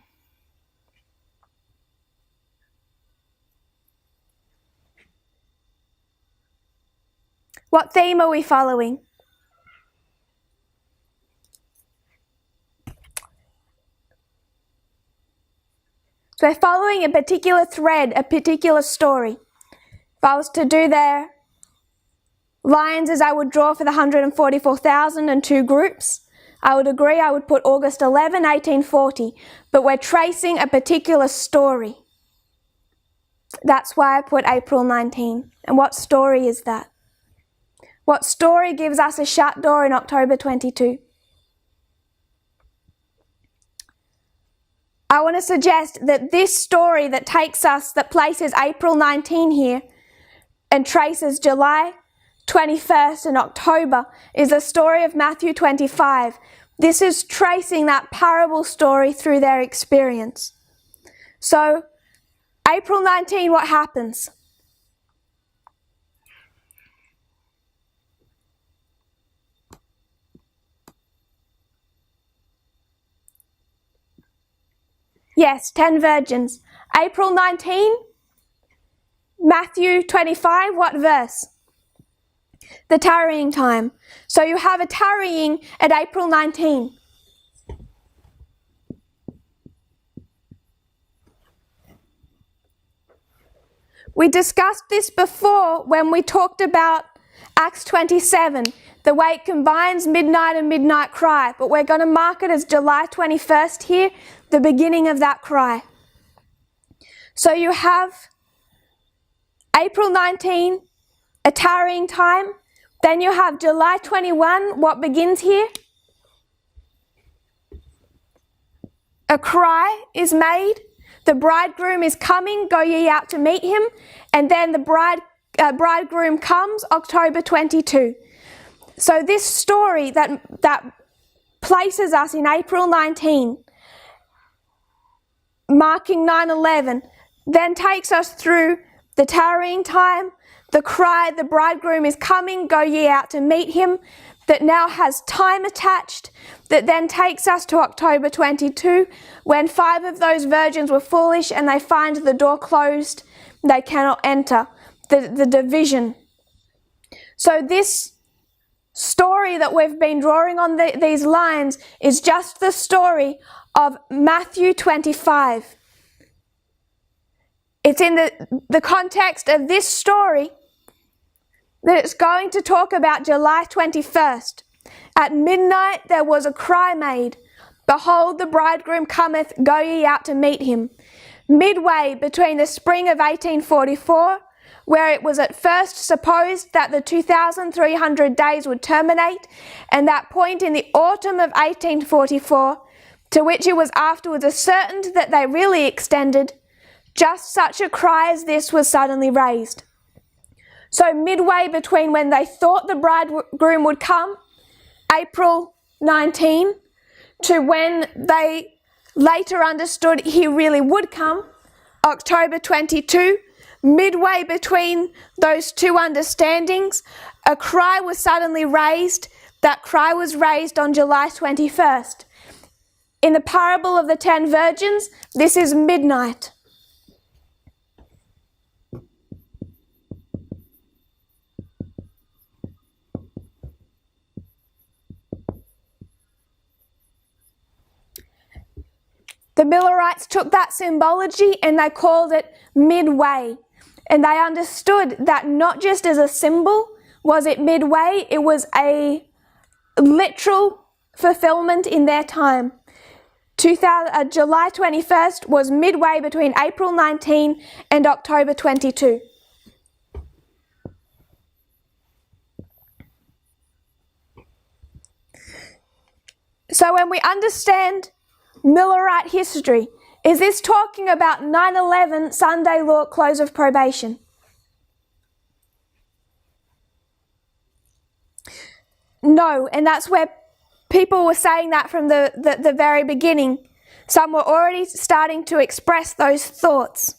What theme are we following? So we're following a particular thread, a particular story. If I was to do their lines as I would draw for the 144,000 and two groups, I would agree I would put August 11, 1840, but we're tracing a particular story. That's why I put April 19. And what story is that? What story gives us a shut door in October 22? I want to suggest that this story that places April 19 here and traces July 21st and October is the story of Matthew 25. This is tracing that parable story through their experience. So, April 19, what happens? Yes, 10 virgins. April 19, Matthew 25, what verse? The tarrying time. So you have a tarrying at April 19. We discussed this before when we talked about Acts 27, the way it combines midnight and midnight cry, but we're going to mark it as July 21st here, the beginning of that cry. So you have April 19, a tarrying time, then you have July 21, what begins here? A cry is made, the bridegroom is coming, go ye out to meet him, and then the bridegroom comes, October 22. So this story that places us in April 19, marking 9/11, then takes us through the tarrying time, the cry, the bridegroom is coming, go ye out to meet him, that now has time attached, that then takes us to October 22, when 5 of those virgins were foolish and they find the door closed, they cannot enter, the division. So this story that we've been drawing on these lines is just the story of Matthew 25. It's in the context of this story that it's going to talk about July 21st. At midnight there was a cry made, behold, the bridegroom cometh, go ye out to meet him. Midway between the spring of 1844, where it was at first supposed that the 2,300 days would terminate, and that point in the autumn of 1844, to which it was afterwards ascertained that they really extended, just such a cry as this was suddenly raised. So midway between when they thought the bridegroom would come, April 19, to when they later understood he really would come, October 22, midway between those two understandings, a cry was suddenly raised. That cry was raised on July 21st. In the parable of the 10 virgins, this is midnight. The Millerites took that symbology and they called it midway. And they understood that not just as a symbol was it midway, it was a literal fulfillment in their time. July 21st was midway between April 19 and October 22. So when we understand Millerite history, is this talking about 9/11 Sunday law close of probation? No, and that's where people were saying that from the very beginning. Some were already starting to express those thoughts.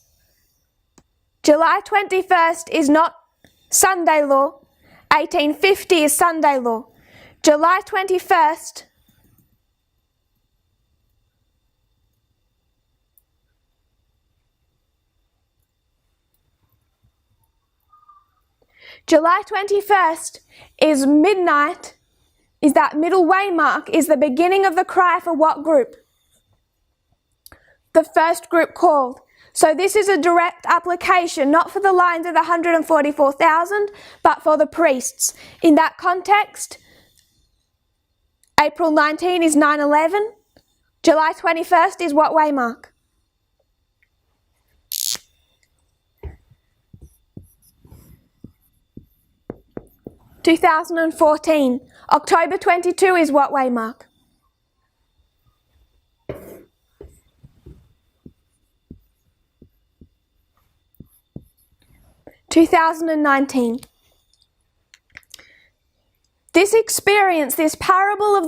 July 21st is not Sunday law. 1850 is Sunday law. July 21st July 21st is midnight, is that middle way mark, is the beginning of the cry for what group? The first group called. So this is a direct application, not for the lines of the 144,000, but for the priests. In that context, April 19 is 9/11. July 21st is what way mark? (2014). October 22 is what way mark? 2019. This experience, this parable of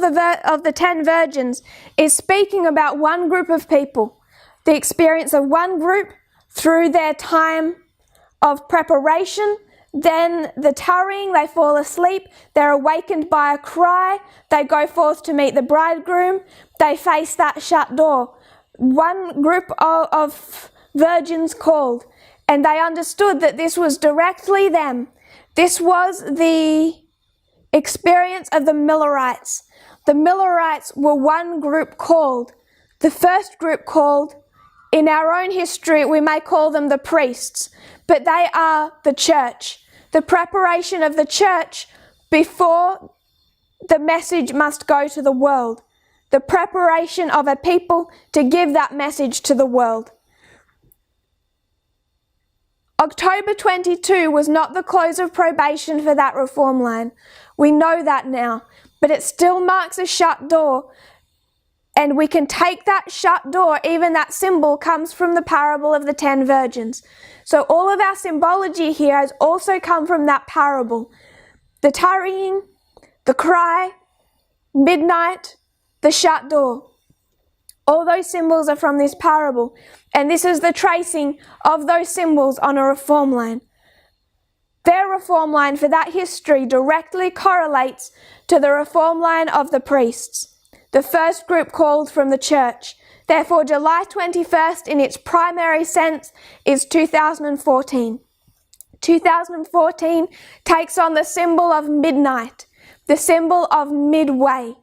the 10 virgins, is speaking about one group of people, the experience of one group through their time of preparation, then the tarrying, they fall asleep, they're awakened by a cry, they go forth to meet the bridegroom, they face that shut door. One group of virgins called, and they understood that this was directly them. This was the experience of the Millerites. The Millerites were one group called. The first group called, in our own history, we may call them the priests, but they are the church. The preparation of the church before the message must go to the world. The preparation of a people to give that message to the world. October 22 was not the close of probation for that reform line. We know that now, but it still marks a shut door. And we can take that shut door, even that symbol comes from the parable of the 10 virgins. So all of our symbology here has also come from that parable. The tarrying, the cry, midnight, the shut door. All those symbols are from this parable. And this is the tracing of those symbols on a reform line. Their reform line for that history directly correlates to the reform line of the priests. The first group called from the church. Therefore, July 21st in its primary sense is 2014. 2014 takes on the symbol of midnight, the symbol of midway.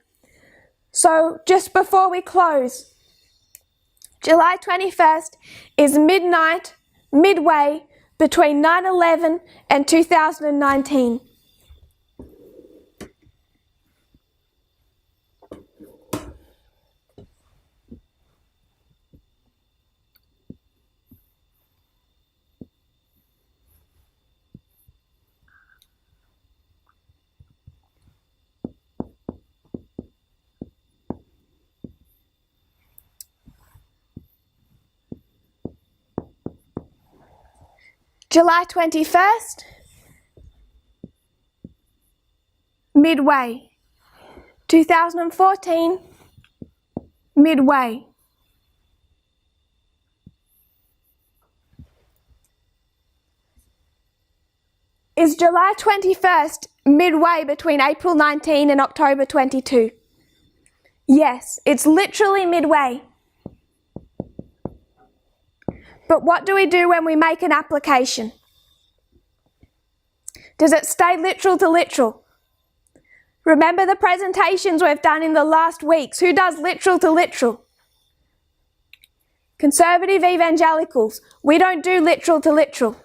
So just before we close, July 21st is midnight, midway between 9/11 and 2019. July 21st, midway. 2014, midway. Is July 21st midway between April 19 and October 22? Yes, it's literally midway. But what do we do when we make an application? Does it stay literal to literal? Remember the presentations we've done in the last weeks. Who does literal to literal? Conservative evangelicals. We don't do literal to literal.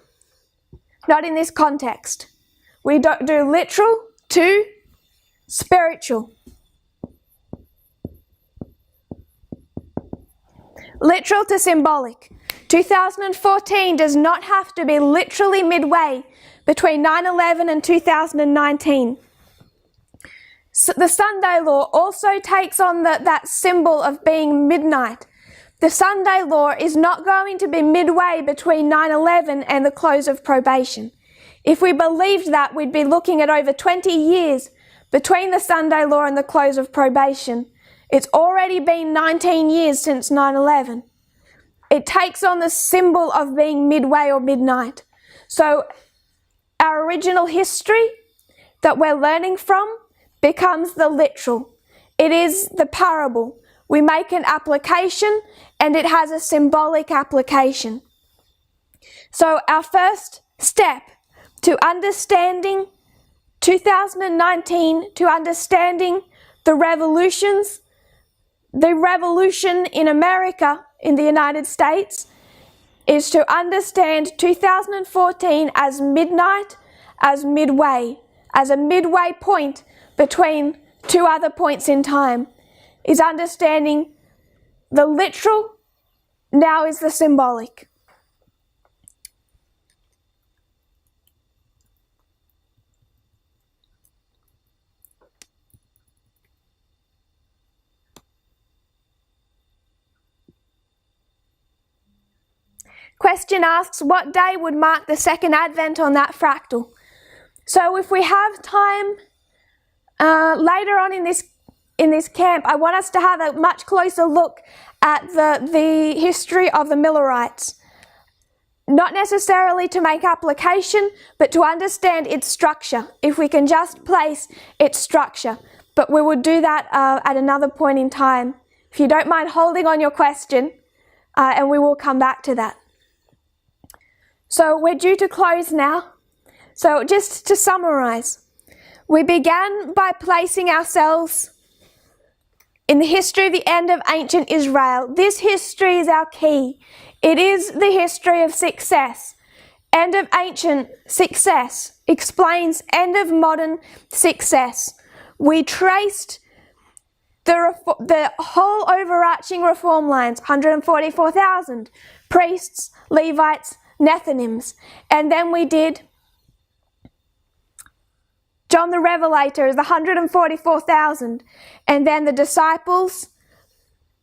Not in this context. We don't do literal to spiritual. Literal to symbolic. 2014 does not have to be literally midway between 9/11 and 2019. So the Sunday law also takes on that symbol of being midnight. The Sunday law is not going to be midway between 9/11 and the close of probation. If we believed that, we'd be looking at over 20 years between the Sunday law and the close of probation. It's already been 19 years since 9/11. It takes on the symbol of being midway or midnight. So our original history that we're learning from becomes the literal. It is the parable. We make an application and it has a symbolic application. So our first step to understanding 2019, to understanding the revolutions, the revolution in America, in the United States, is to understand 2014 as midnight, as midway, as a midway point between two other points in time, is understanding the literal now is the symbolic. Question asks, what day would mark the second advent on that fractal? So if we have time later on in this camp, I want us to have a much closer look at the history of the Millerites. Not necessarily to make application, but to understand its structure, if we can just place its structure. But we will do that at another point in time. If you don't mind holding on your question, and we will come back to that. So we're due to close now. So just to summarize, we began by placing ourselves in the history of the end of ancient Israel. This history is our key. It is the history of success. End of ancient success explains end of modern success. We traced the whole overarching reform lines, 144,000 priests, Levites, Nethinims, and then we did John the Revelator is 144,000, and then the disciples,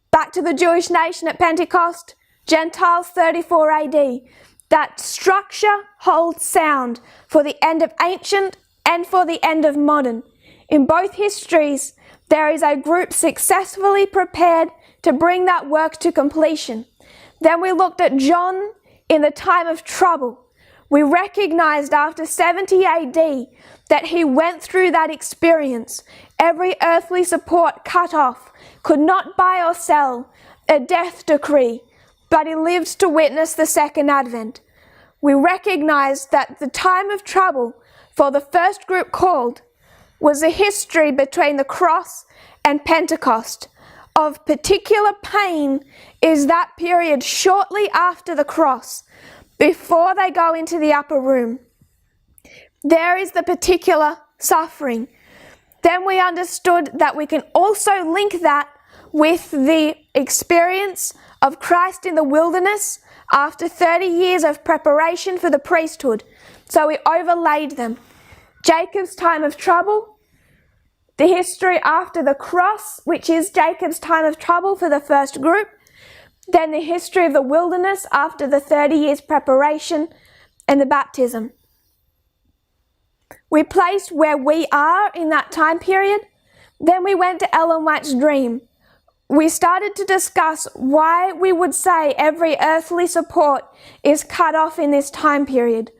back to the Jewish nation at Pentecost, Gentiles 34 AD. That structure holds sound for the end of ancient and for the end of modern. In both histories, there is a group successfully prepared to bring that work to completion. Then we looked at John in the time of trouble. We recognized after 70 AD that he went through that experience. Every earthly support cut off, could not buy or sell, a death decree, but he lived to witness the second advent. We recognized that the time of trouble for the first group called was a history between the cross and Pentecost. Of particular pain is that period shortly after the cross, before they go into the upper room. There is the particular suffering. Then we understood that we can also link that with the experience of Christ in the wilderness after 30 years of preparation for the priesthood. So we overlaid them. Jacob's time of trouble, the history after the cross, which is Jacob's time of trouble for the first group, then the history of the wilderness after the 30 years preparation, and the baptism. We placed where we are in that time period. Then we went to Ellen White's dream. We started to discuss why we would say every earthly support is cut off in this time period.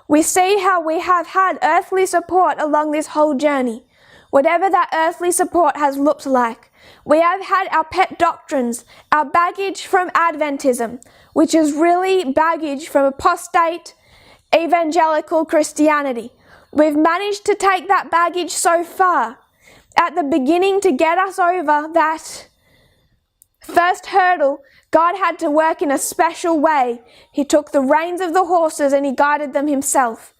We see how we have had earthly support along this whole journey. Whatever that earthly support has looked like. We have had our pet doctrines, our baggage from Adventism, which is really baggage from apostate evangelical Christianity. We've managed to take that baggage so far at the beginning to get us over that first hurdle. God had to work in a special way. He took the reins of the horses and he guided them himself.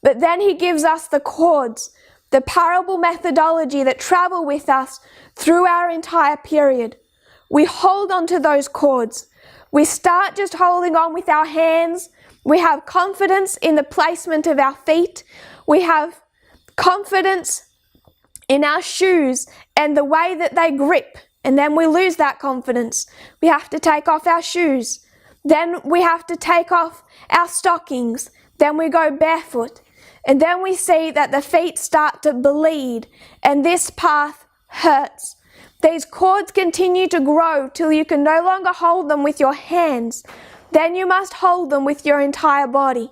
But then he gives us the cords, the parable methodology that travel with us through our entire period. We hold on to those cords. We start just holding on with our hands. We have confidence in the placement of our feet. We have confidence in our shoes and the way that they grip. And then we lose that confidence. We have to take off our shoes. Then we have to take off our stockings. Then we go barefoot. And then we see that the feet start to bleed, and this path hurts. These cords continue to grow till you can no longer hold them with your hands. Then you must hold them with your entire body.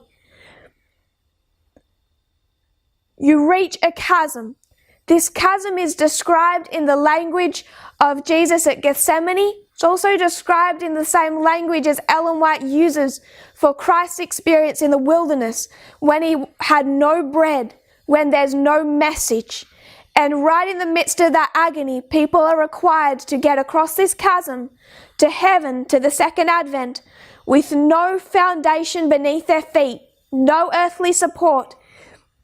You reach a chasm. This chasm is described in the language of Jesus at Gethsemane. It's also described in the same language as Ellen White uses for Christ's experience in the wilderness, when he had no bread, when there's no message. And right in the midst of that agony, people are required to get across this chasm to heaven, to the second advent, with no foundation beneath their feet, no earthly support.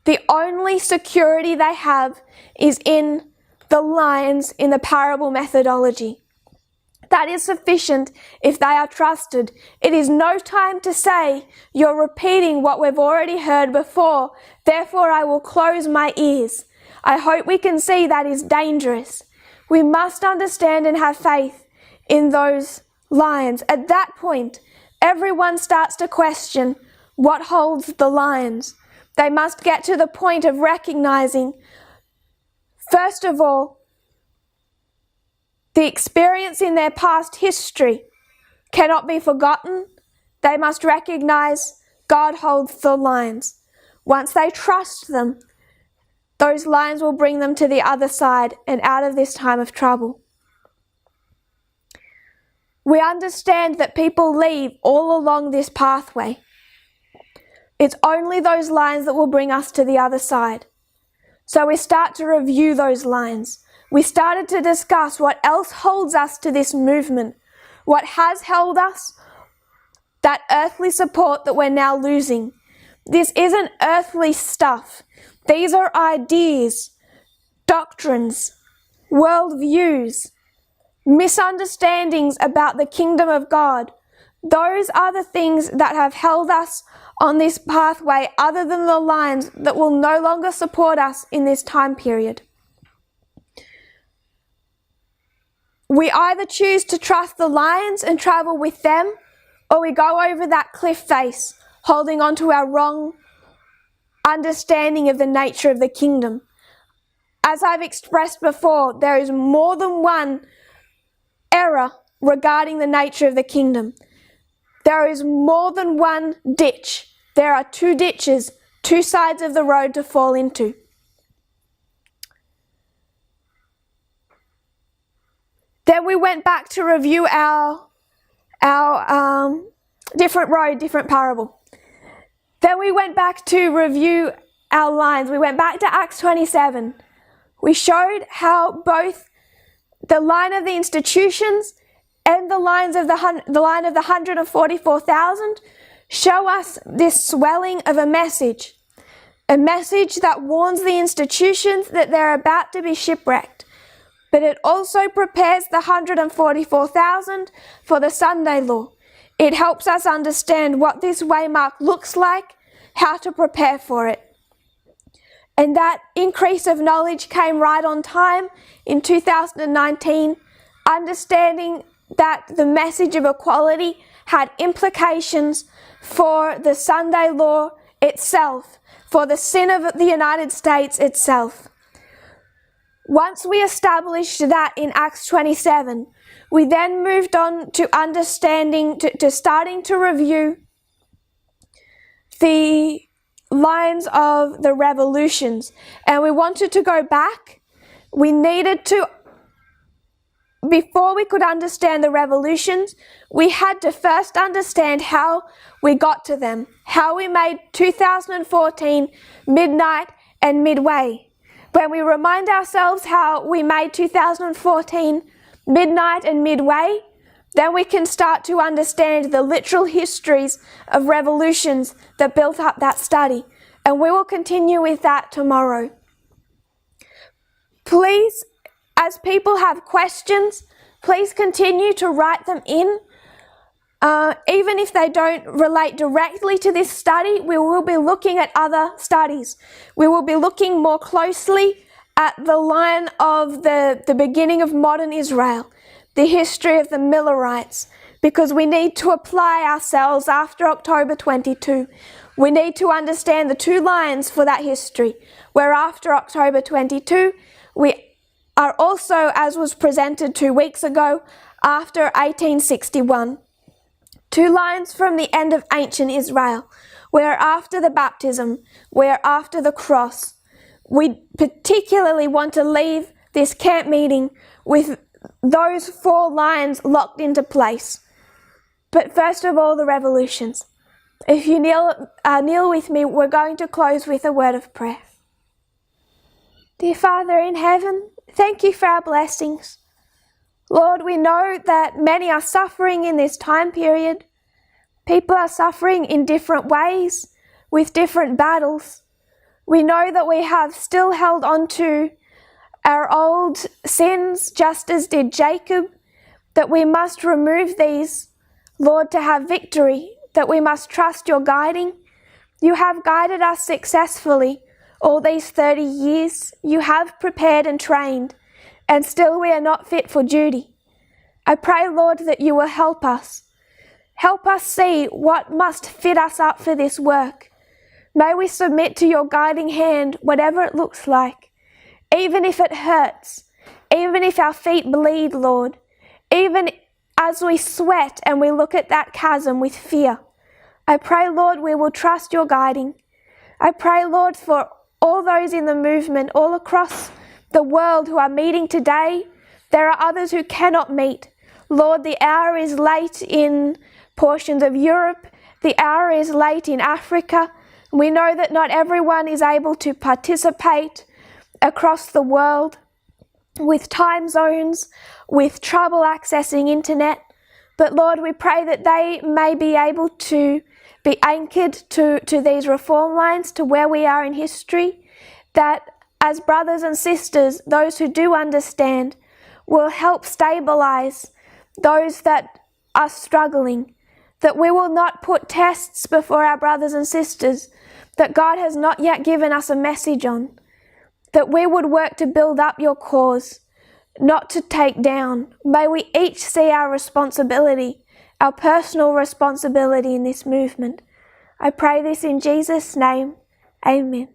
The only security they have is in the lines in the parable methodology. That is sufficient if they are trusted. It is no time to say, you're repeating what we've already heard before, therefore I will close my ears. I hope we can see that is dangerous. We must understand and have faith in those lines. At that point, everyone starts to question what holds the lines. They must get to the point of recognizing, first of all, the experience in their past history cannot be forgotten. They must recognize God holds the lines. Once they trust them, those lines will bring them to the other side and out of this time of trouble. We understand that people leave all along this pathway. It's only those lines that will bring us to the other side. So we start to review those lines. We started to discuss what else holds us to this movement, what has held us, that earthly support that we're now losing. This isn't earthly stuff. These are ideas, doctrines, worldviews, misunderstandings about the kingdom of God. Those are the things that have held us on this pathway, other than the lines that will no longer support us in this time period. We either choose to trust the lines and travel with them, or we go over that cliff face, holding on to our wrong understanding of the nature of the kingdom. As I've expressed before, there is more than one error regarding the nature of the kingdom. There is more than one ditch. There are two ditches, two sides of the road to fall into. Then we went back to review our different road, different parable. Then we went back to review our lines. We went back to Acts 27. We showed how both the line of the institutions and the line of the 144,000 show us this swelling of a message that warns the institutions that they're about to be shipwrecked. But it also prepares the 144,000 for the Sunday law. It helps us understand what this waymark looks like, how to prepare for it. And that increase of knowledge came right on time in 2019, understanding that the message of equality had implications for the Sunday law itself, for the sin of the United States itself. Once we established that in Acts 27, we then moved on to understanding, to starting to review the lines of the revolutions. And we wanted to go back. We needed to, before we could understand the revolutions, we had to first understand how we got to them, how we made 2014 midnight and midway. When we remind ourselves how we made 2014 midnight and midway, then we can start to understand the literal histories of revolutions that built up that study. And we will continue with that tomorrow. Please, as people have questions, please continue to write them in. Even if they don't relate directly to this study, we will be looking at other studies. We will be looking more closely at the line of the beginning of modern Israel, the history of the Millerites, because we need to apply ourselves after October 22. We need to understand the two lines for that history, where after October 22, we are also, as was presented 2 weeks ago, after 1861. Two lines from the end of ancient Israel. We're after the baptism. We're after the cross. We particularly want to leave this camp meeting with those 4 lines locked into place. But first of all, the revolutions. If you kneel with me, we're going to close with a word of prayer. Dear Father in heaven, thank you for our blessings. Lord, we know that many are suffering in this time period. People are suffering in different ways, with different battles. We know that we have still held on to our old sins, just as did Jacob, that we must remove these, Lord, to have victory, that we must trust your guiding. You have guided us successfully all these 30 years. You have prepared and trained, and still we are not fit for duty. I pray, Lord, that you will help us. Help us see what must fit us up for this work. May we submit to your guiding hand, whatever it looks like, even if it hurts, even if our feet bleed, Lord, even as we sweat and we look at that chasm with fear. I pray, Lord, we will trust your guiding. I pray, Lord, for all those in the movement all across the world who are meeting today. There are others who cannot meet. Lord, the hour is late in portions of Europe. The hour is late in Africa. We know that not everyone is able to participate across the world with time zones, with trouble accessing internet. But Lord, we pray that they may be able to be anchored to these reform lines, to where we are in history, that as brothers and sisters, those who do understand, will help stabilize those that are struggling, that we will not put tests before our brothers and sisters that God has not yet given us a message on, that we would work to build up your cause, not to take down. May we each see our responsibility, our personal responsibility in this movement. I pray this in Jesus' name. Amen.